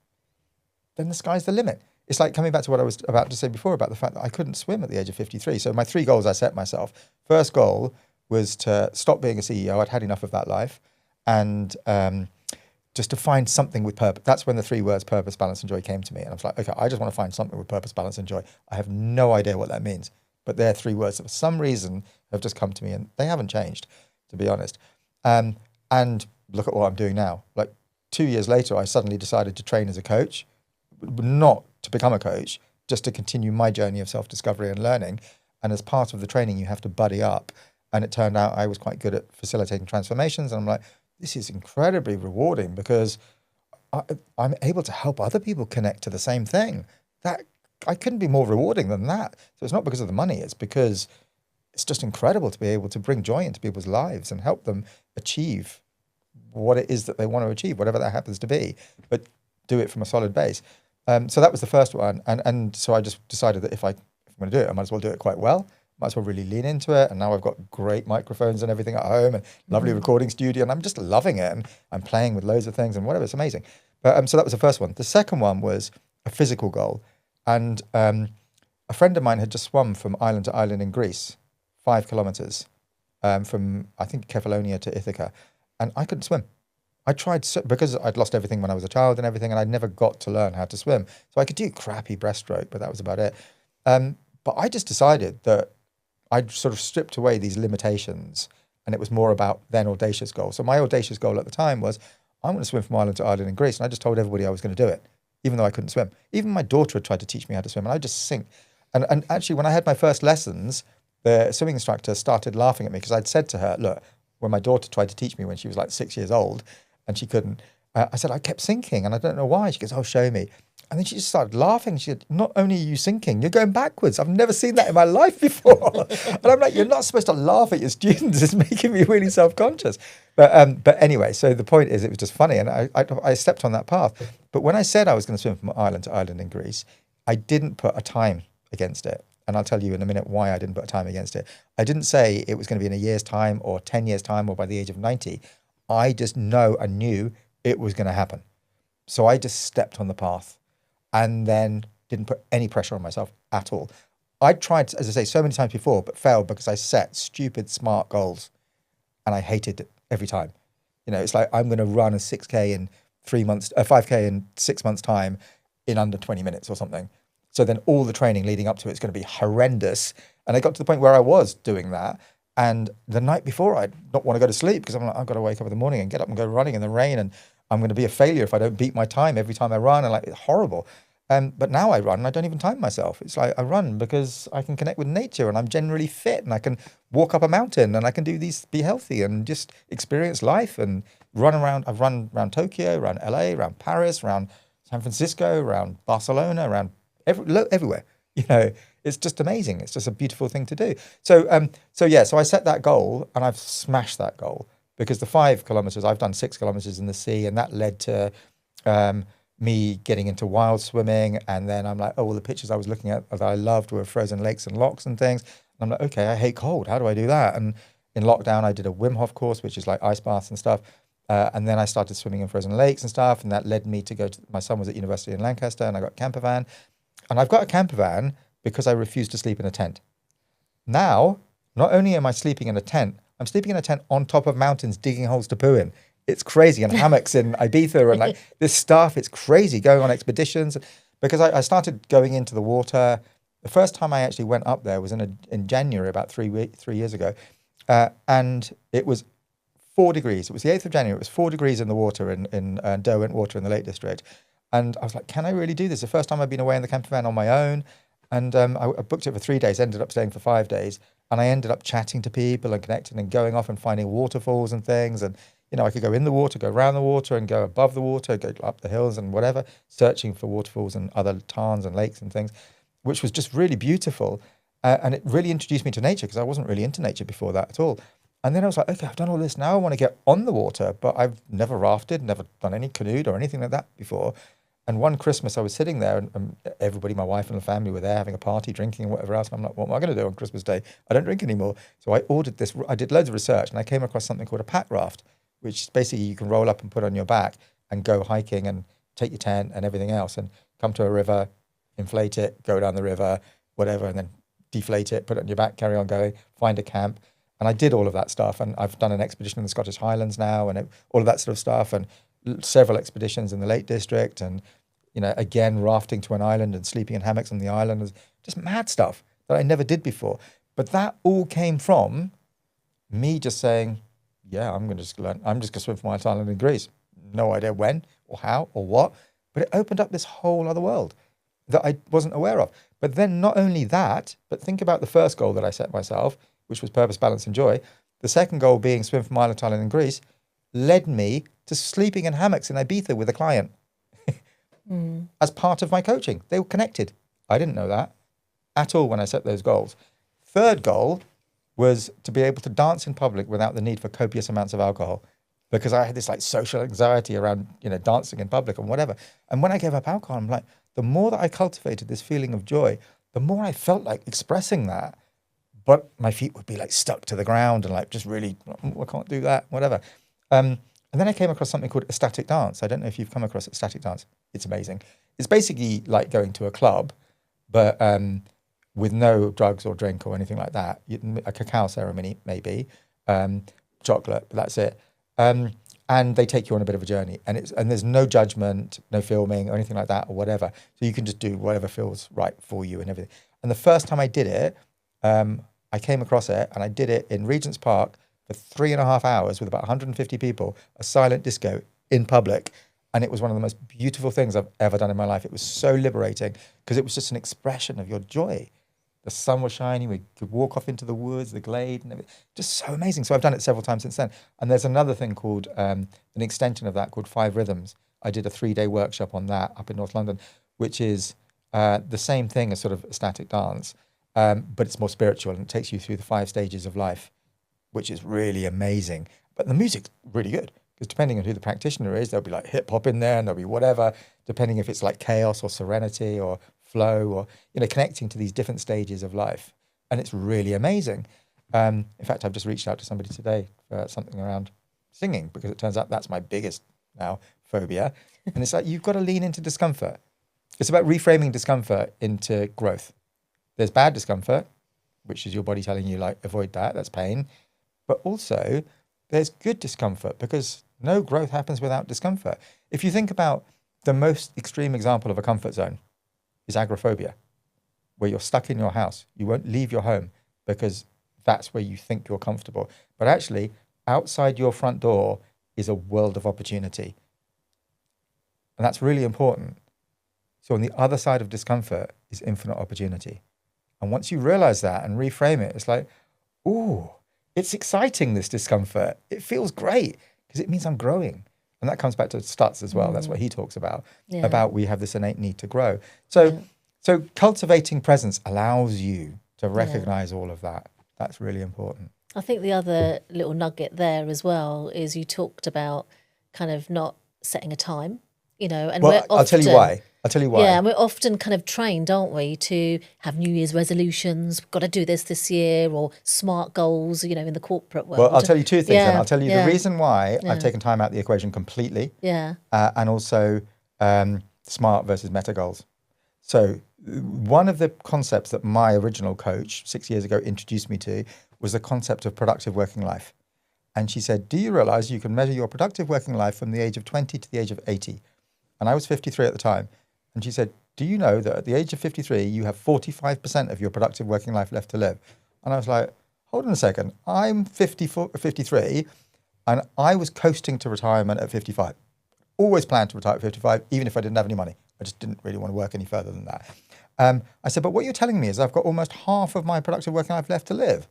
then the sky's the limit. It's like coming back to what I was about to say before about the fact that I couldn't swim at the age of 53. So my 3 goals I set myself. First goal was to stop being a CEO. I'd had enough of that life. And just to find something with purpose. That's when the 3 words, purpose, balance, and joy, came to me. And I was like, okay, I just want to find something with purpose, balance, and joy. I have no idea what that means. But they're 3 words that for some reason have just come to me, and they haven't changed, to be honest. And look at what I'm doing now. Like 2 years later, I suddenly decided to train as a coach, not to become a coach, just to continue my journey of self-discovery and learning. And as part of the training, you have to buddy up. And it turned out I was quite good at facilitating transformations. And I'm like, this is incredibly rewarding, because I'm able to help other people connect to the same thing. That I couldn't be more rewarding than that. So it's not because of the money. It's because it's just incredible to be able to bring joy into people's lives and help them achieve what it is that they want to achieve, whatever that happens to be, but do it from a solid base. So that was the first one. And so I just decided that if I'm going to do it, I might as well do it quite well. Might as well really lean into it. And now I've got great microphones and everything at home and lovely recording studio. And I'm just loving it. And I'm playing with loads of things and whatever. It's amazing. But so that was the first one. The second one was a physical goal. And a friend of mine had just swum from island to island in Greece, 5 kilometers from, I think, Kefalonia to Ithaca. And I couldn't swim. I tried, because I'd lost everything when I was a child and everything, and I'd never got to learn how to swim. So I could do crappy breaststroke, but that was about it. But I just decided that I'd sort of stripped away these limitations, and it was more about then audacious goals. So my audacious goal at the time was, I'm going to swim from island to island in Greece. And I just told everybody I was going to do it, even though I couldn't swim. Even my daughter had tried to teach me how to swim, and I'd just sink. And actually, when I had my first lessons, the swimming instructor started laughing at me, because I'd said to her, look, when my daughter tried to teach me when she was like 6 years old, and she couldn't, I said, I kept sinking, and I don't know why. She goes, oh, show me. And then she just started laughing. She said, not only are you sinking, you're going backwards. I've never seen that in my life before. And I'm like, you're not supposed to laugh at your students. It's making me really self-conscious. But anyway, so the point is, it was just funny. And I stepped on that path. But when I said I was going to swim from island to island in Greece, I didn't put a time against it. And I'll tell you in a minute why I didn't put a time against it. I didn't say it was going to be in a year's time or 10 years' time or by the age of 90. I just knew it was going to happen. So I just stepped on the path and then didn't put any pressure on myself at all. I tried, as I say, so many times before, but failed because I set stupid, smart goals and I hated it every time. You know, it's like I'm going to run a 6K in 3 months, a 5K in 6 months' time in under 20 minutes or something. So then all the training leading up to it is going to be horrendous. And I got to the point where I was doing that. And the night before, I'd not want to go to sleep because I'm like, I've got to wake up in the morning and get up and go running in the rain. And I'm going to be a failure if I don't beat my time every time I run. And like, it's horrible. But now I run and I don't even time myself. It's like I run because I can connect with nature and I'm generally fit and I can walk up a mountain and I can do these, be healthy and just experience life and run around. I've run around Tokyo, around LA, around Paris, around San Francisco, around Barcelona, around everywhere. You know, it's just amazing. It's just a beautiful thing to do. So I set that goal and I've smashed that goal because the 5 kilometers, I've done 6 kilometers in the sea, and that led to me getting into wild swimming. And then I'm like, oh, well, the pictures I was looking at that I loved were frozen lakes and lochs and things. And I'm like, okay, I hate cold. How do I do that? And in lockdown, I did a Wim Hof course, which is like ice baths and stuff. And then I started swimming in frozen lakes and stuff. And that led me to go to, my son was at university in Lancaster and I got a camper van. And I've got a camper van because I refuse to sleep in a tent. Now, not only am I sleeping in a tent, I'm sleeping in a tent on top of mountains, digging holes to poo in. It's crazy. And hammocks in Ibiza and like this stuff. It's crazy going on expeditions because I started going into the water. The first time I actually went up there was in January, about 3 years ago. And it was 4 degrees. It was the 8th of January. It was 4 degrees in the water in Derwent Water in the Lake District. And I was like, can I really do this? The first time I've been away in the camper van on my own. And I booked it for 3 days, ended up staying for 5 days. And I ended up chatting to people and connecting and going off and finding waterfalls and things. And, you know, I could go in the water, go around the water and go above the water, go up the hills and whatever, searching for waterfalls and other tarns and lakes and things, which was just really beautiful. And it really introduced me to nature because I wasn't really into nature before that at all. And then I was like, okay, I've done all this. Now I want to get on the water, but I've never rafted, never done any canoed or anything like that before. And one Christmas I was sitting there and everybody, my wife and the family were there having a party, drinking and whatever else. And I'm like, what am I going to do on Christmas Day? I don't drink anymore. So I ordered this. I did loads of research and I came across something called a pack raft, which basically you can roll up and put on your back and go hiking and take your tent and everything else and come to a river, inflate it, go down the river, whatever, and then deflate it, put it on your back, carry on going, find a camp. And I did all of that stuff. And I've done an expedition in the Scottish Highlands now and all of that sort of stuff and several expeditions in the Lake District and, you know, again, rafting to an island and sleeping in hammocks on the island, just mad stuff that I never did before. But that all came from me just saying, yeah, I'm just going to swim from my island in Greece. No idea when or how or what, but it opened up this whole other world that I wasn't aware of. But then not only that, but think about the first goal that I set myself, which was purpose, balance, and joy. The second goal being swim from island to island in Greece led me to sleeping in hammocks in Ibiza with a client. As part of my coaching. They were connected. I didn't know that at all when I set those goals. Third goal was to be able to dance in public without the need for copious amounts of alcohol because I had this like social anxiety around, you know, dancing in public and whatever. And when I gave up alcohol, I'm like, the more that I cultivated this feeling of joy, the more I felt like expressing that, but my feet would be like stuck to the ground and like just really, I can't do that, whatever. And then I came across something called ecstatic dance. I don't know if you've come across ecstatic dance. It's amazing. It's basically like going to a club, but with no drugs or drink or anything like that. A cacao ceremony, maybe, chocolate, but that's it. And they take you on a bit of a journey. And there's no judgment, no filming or anything like that or whatever. So you can just do whatever feels right for you and everything. And the first time I did it, I came across it and I did it in Regent's Park for 3.5 hours with about 150 people, a silent disco in public. And it was one of the most beautiful things I've ever done in my life. It was so liberating because it was just an expression of your joy. The sun was shining. We could walk off into the woods, the glade, and everything. Just so amazing. So I've done it several times since then. And there's another thing called, an extension of that called 5 Rhythms. I did a 3-day workshop on that up in North London, which is the same thing as sort of ecstatic dance, but it's more spiritual and it takes you through the 5 stages of life, which is really amazing. But the music's really good because depending on who the practitioner is, there'll be like hip hop in there and there'll be whatever, depending if it's like chaos or serenity or flow or, connecting to these different stages of life. And it's really amazing. In fact, I've just reached out to somebody today for something around singing, because it turns out that's my biggest now phobia. And it's like, you've got to lean into discomfort. It's about reframing discomfort into growth. There's bad discomfort, which is your body telling you, like, avoid that, that's pain. But also there's good discomfort, because no growth happens without discomfort. If you think about the most extreme example of a comfort zone is agoraphobia, where you're stuck in your house. You won't leave your home because that's where you think you're comfortable. But actually, outside your front door is a world of opportunity. And that's really important. So on the other side of discomfort is infinite opportunity. And once you realize that and reframe it, it's like, ooh, it's exciting, this discomfort. It feels great because it means I'm growing. And that comes back to Stutz as well. That's what he talks about, about we have this innate need to grow. So cultivating presence allows you to recognize all of that. That's really important. I think the other little nugget there as well is you talked about kind of not setting a time, and well, I'll tell you why. Yeah, and we're often kind of trained, aren't we, to have New Year's resolutions, got to do this year, or SMART goals, in the corporate world. Well, I'll tell you two things. And I'll tell you the reason why I've taken time out of the equation completely. Yeah. And also SMART versus meta goals. So one of the concepts that my original coach 6 years ago introduced me to was the concept of productive working life. And she said, do you realize you can measure your productive working life from the age of 20 to the age of 80? And I was 53 at the time. And she said, do you know that at the age of 53, you have 45% of your productive working life left to live? And I was like, hold on a second. I'm 53 and I was coasting to retirement at 55. Always planned to retire at 55, even if I didn't have any money. I just didn't really want to work any further than that. I said, but what you're telling me is I've got almost half of my productive working life left to live.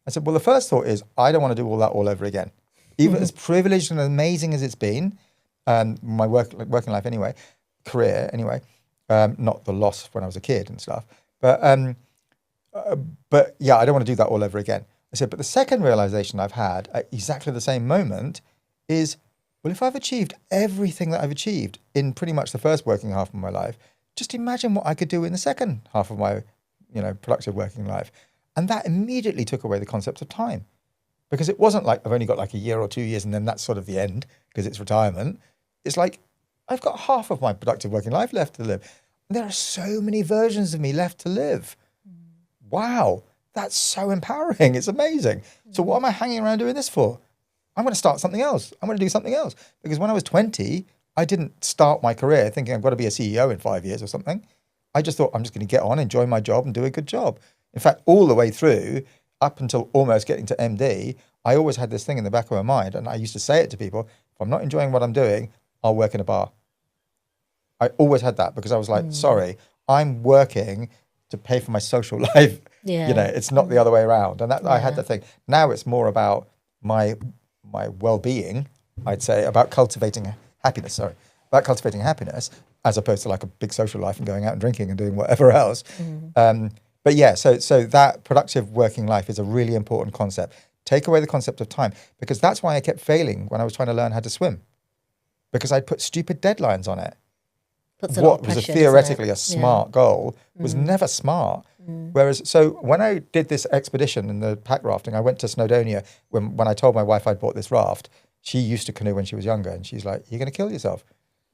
I said, well, the first thought is I don't want to do all that all over again. Even as privileged and amazing as it's been, my working life anyway, career anyway, not the loss when I was a kid and stuff. But yeah, I don't want to do that all over again. I said, but the second realization I've had at exactly the same moment is, well, if I've achieved everything that I've achieved in pretty much the first working half of my life, just imagine what I could do in the second half of my, productive working life. And that immediately took away the concept of time, because it wasn't like I've only got like a year or 2 years and then that's sort of the end because it's retirement. It's like I've got half of my productive working life left to live. And there are so many versions of me left to live. Wow, that's so empowering. It's amazing. So what am I hanging around doing this for? I'm going to start something else. I'm going to do something else. Because when I was 20, I didn't start my career thinking I've got to be a CEO in 5 years or something. I just thought I'm just going to get on, enjoy my job and do a good job. In fact, all the way through, up until almost getting to MD, I always had this thing in the back of my mind. And I used to say it to people, if I'm not enjoying what I'm doing, I'll work in a bar. I always had that because I was like, sorry, I'm working to pay for my social life. Yeah. It's not the other way around. And that I had that thing. Now it's more about my well-being, I'd say, about cultivating happiness, as opposed to like a big social life and going out and drinking and doing whatever else. But yeah, so that productive working life is a really important concept. Take away the concept of time, because that's why I kept failing when I was trying to learn how to swim, because I'd put stupid deadlines on it. What was theoretically a smart goal was never smart. Whereas, so when I did this expedition in the pack rafting, I went to Snowdonia. When I told my wife I'd bought this raft, she used to canoe when she was younger, and she's like, "You're going to kill yourself.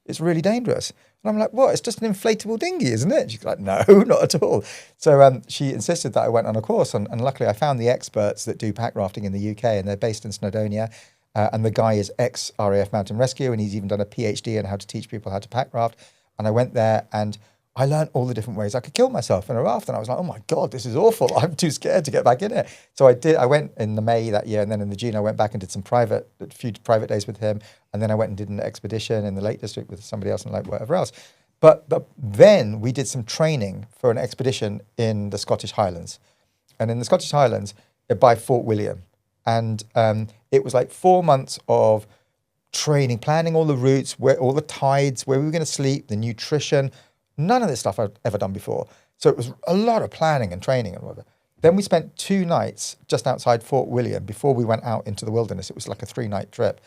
It's really dangerous." And I'm like, "What? It's just an inflatable dinghy, isn't it?" She's like, "No, not at all." So she insisted that I went on a course, and luckily I found the experts that do pack rafting in the UK, and they're based in Snowdonia. And the guy is ex-RAF Mountain Rescue, and he's even done a PhD in how to teach people how to pack raft. And I went there and I learned all the different ways I could kill myself in a raft. And I was like, oh my God, this is awful. I'm too scared to get back in it. So I went in the May that year, and then in the June, I went back and did a few private days with him. And then I went and did an expedition in the Lake District with somebody else and like whatever else. But then we did some training for an expedition in the Scottish Highlands. And in the Scottish Highlands, by Fort William. And it was like 4 months of training, planning all the routes, all the tides, where we were going to sleep, the nutrition, none of this stuff I'd ever done before. So it was a lot of planning and training and whatever. Then we spent 2 nights just outside Fort William before we went out into the wilderness. It was like a 3-night trip.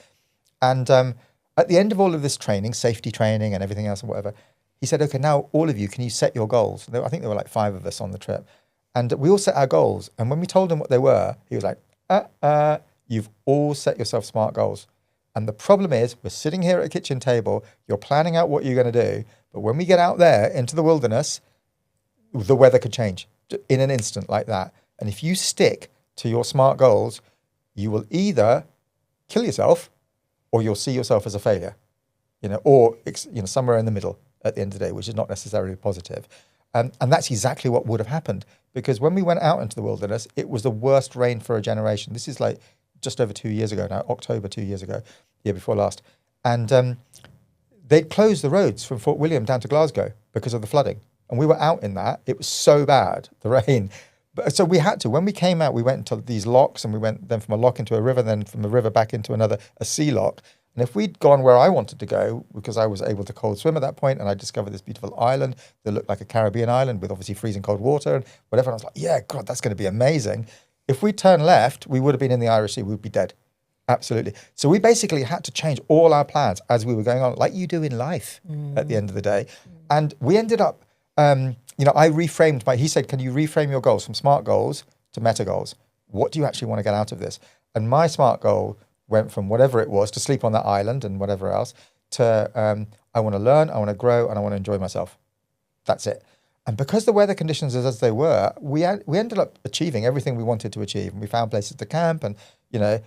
And At the end of all of this training, safety training and everything else and whatever, he said, okay, now all of you, can you set your goals? I think there were like 5 of us on the trip. And we all set our goals. And when we told him what they were, he was like, you've all set yourself SMART goals. And the problem is, we're sitting here at a kitchen table, you're planning out what you're going to do. But when we get out there into the wilderness, the weather could change in an instant like that. And if you stick to your SMART goals, you will either kill yourself or you'll see yourself as a failure, or somewhere in the middle at the end of the day, which is not necessarily positive. And that's exactly what would have happened, because when we went out into the wilderness, it was the worst rain for a generation. This is like just over 2 years ago now, October 2 years ago, year before last. And they'd closed the roads from Fort William down to Glasgow because of the flooding. And we were out in that. It was so bad, the rain. So we had to. When we came out, we went into these locks, and we went then from a lock into a river, then from a river back into a sea lock. And if we'd gone where I wanted to go, because I was able to cold swim at that point, and I discovered this beautiful island that looked like a Caribbean island with obviously freezing cold water and whatever, and I was like, yeah, God, that's going to be amazing. If we turned left, we would have been in the Irish Sea. We would be dead. Absolutely. So we basically had to change all our plans as we were going on, like you do in life at the end of the day. And we ended up, I reframed he said, can you reframe your goals from SMART goals to meta goals? What do you actually want to get out of this? And my SMART goal went from whatever it was, to sleep on that island and whatever else, to I want to learn, I want to grow, and I want to enjoy myself. That's it. And because the weather conditions as they were, we ended up achieving everything we wanted to achieve. And we found places to camp, and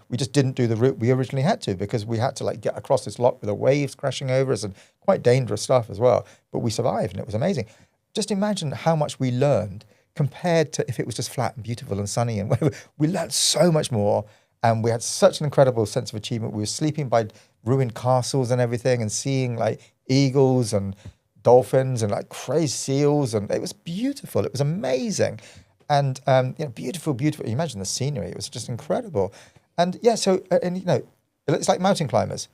we just didn't do the route we originally had to, because we had to get across this lock with the waves crashing over us and quite dangerous stuff as well. But we survived, and it was amazing. Just imagine how much we learned compared to if it was just flat and beautiful and sunny and whatever. We learned so much more. And we had such an incredible sense of achievement. We were sleeping by ruined castles and everything, and seeing eagles and dolphins and crazy seals. And it was beautiful. It was amazing. And, beautiful, beautiful. You imagine the scenery. It was just incredible. And it's like mountain climbers.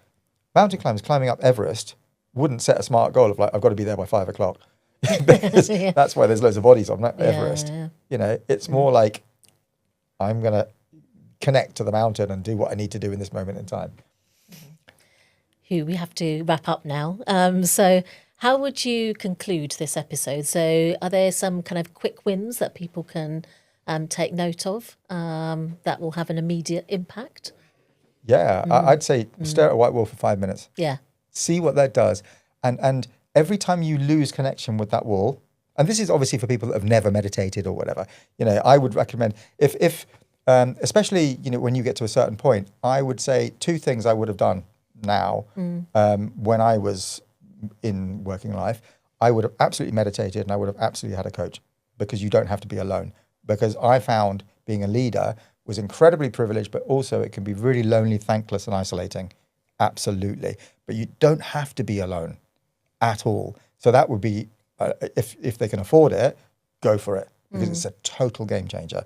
Mountain climbers climbing up Everest wouldn't set a SMART goal of I've got to be there by 5 o'clock. Because that's why there's loads of bodies on Everest. Yeah. It's more like, I'm going to connect to the mountain and do what I need to do in this moment in time. Hugh, we have to wrap up now. So how would you conclude this episode? So are there some kind of quick wins that people can take note of that will have an immediate impact? Yeah, I'd say stare at a white wall for 5 minutes. Yeah. See what that does. And every time you lose connection with that wall, and this is obviously for people that have never meditated or whatever, I would recommend, if especially, when you get to a certain point, I would say 2 things I would have done now when I was in working life. I would have absolutely meditated, and I would have absolutely had a coach, because you don't have to be alone. Because I found being a leader was incredibly privileged, but also it can be really lonely, thankless, and isolating. Absolutely. But you don't have to be alone at all. So that would be, if they can afford it, go for it, because it's a total game changer.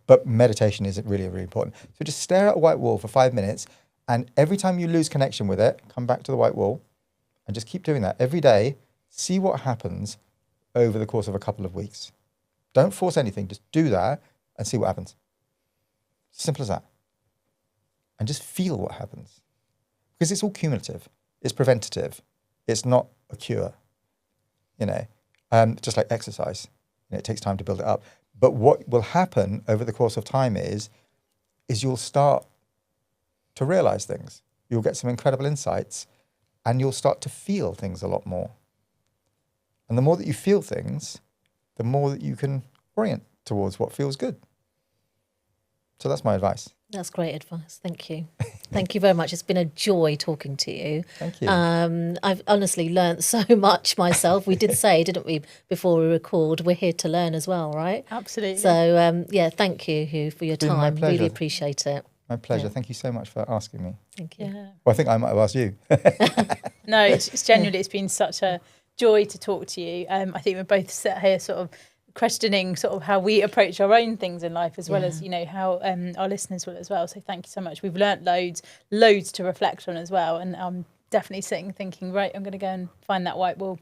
But meditation is really, really important. So just stare at a white wall for 5 minutes, and every time you lose connection with it, come back to the white wall and just keep doing that every day. See what happens over the course of a couple of weeks. Don't force anything. Just do that and see what happens. Simple as that. And just feel what happens. Because it's all cumulative. It's preventative. It's not a cure. Just like exercise. It takes time to build it up. But what will happen over the course of time is you'll start to realize things. You'll get some incredible insights, and you'll start to feel things a lot more. And the more that you feel things, the more that you can orient towards what feels good. So that's my advice. That's great advice. Thank you. Thank you very much. It's been a joy talking to you. Thank you. I've honestly learnt so much myself. We did say, didn't we, before we record, we're here to learn as well, right? Absolutely. So, thank you, Hugh, for your It's been my time. pleasure. Really appreciate it. My pleasure. Yeah. Thank you so much for asking me. Thank you. Yeah. Well, I think I might have asked you. No, it's genuinely, it's been such a joy to talk to you. I think we're both sat here sort of questioning sort of how we approach our own things in life, as well as, how our listeners will as well. So thank you so much. We've learnt loads to reflect on as well. And I'm definitely sitting thinking, right, I'm going to go and find that white wall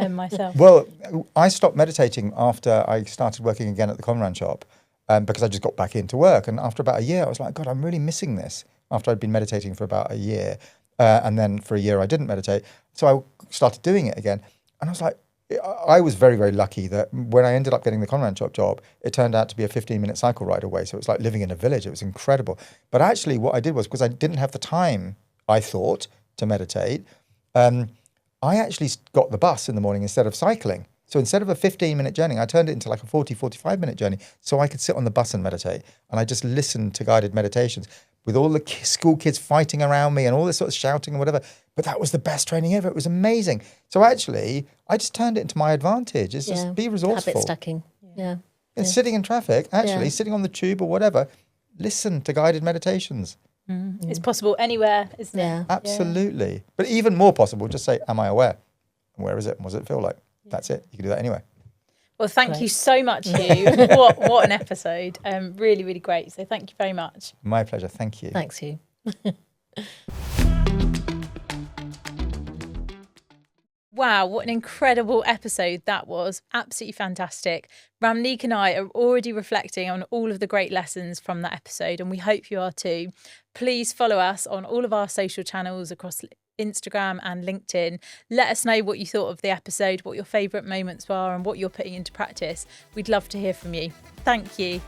myself. Well, I stopped meditating after I started working again at the Conran shop, because I just got back into work. And after about a year, I was like, God, I'm really missing this, after I'd been meditating for about a year. And then for a year, I didn't meditate. So I started doing it again. And I was like, I was very, very lucky that when I ended up getting the Conran Shop job, it turned out to be a 15-minute cycle ride away. So it was like living in a village. It was incredible. But actually what I did was, because I didn't have the time, I thought, to meditate, I actually got the bus in the morning instead of cycling. So instead of a 15-minute journey, I turned it into like a 45-minute journey so I could sit on the bus and meditate. And I just listened to guided meditations with all the school kids fighting around me and all this sort of shouting and whatever. But that was the best training ever. It was amazing. So actually, I just turned it into my advantage. It's just be resourceful. Habit stacking. Yeah. And sitting in traffic, actually, sitting on the tube or whatever, listen to guided meditations. It's possible anywhere, isn't it? Absolutely. Yeah. But even more possible, just say, am I aware? And where is it? And what does it feel like? That's it. You can do that anywhere. Well, thank you so much, Hugh. What an episode. Really, really great. So thank you very much. My pleasure. Thank you. Thanks, Hugh. Wow, what an incredible episode that was. Absolutely fantastic. Ramneek and I are already reflecting on all of the great lessons from that episode, and we hope you are too. Please follow us on all of our social channels across Instagram and LinkedIn. Let us know what you thought of the episode, what your favourite moments were, and what you're putting into practice. We'd love to hear from you. Thank you.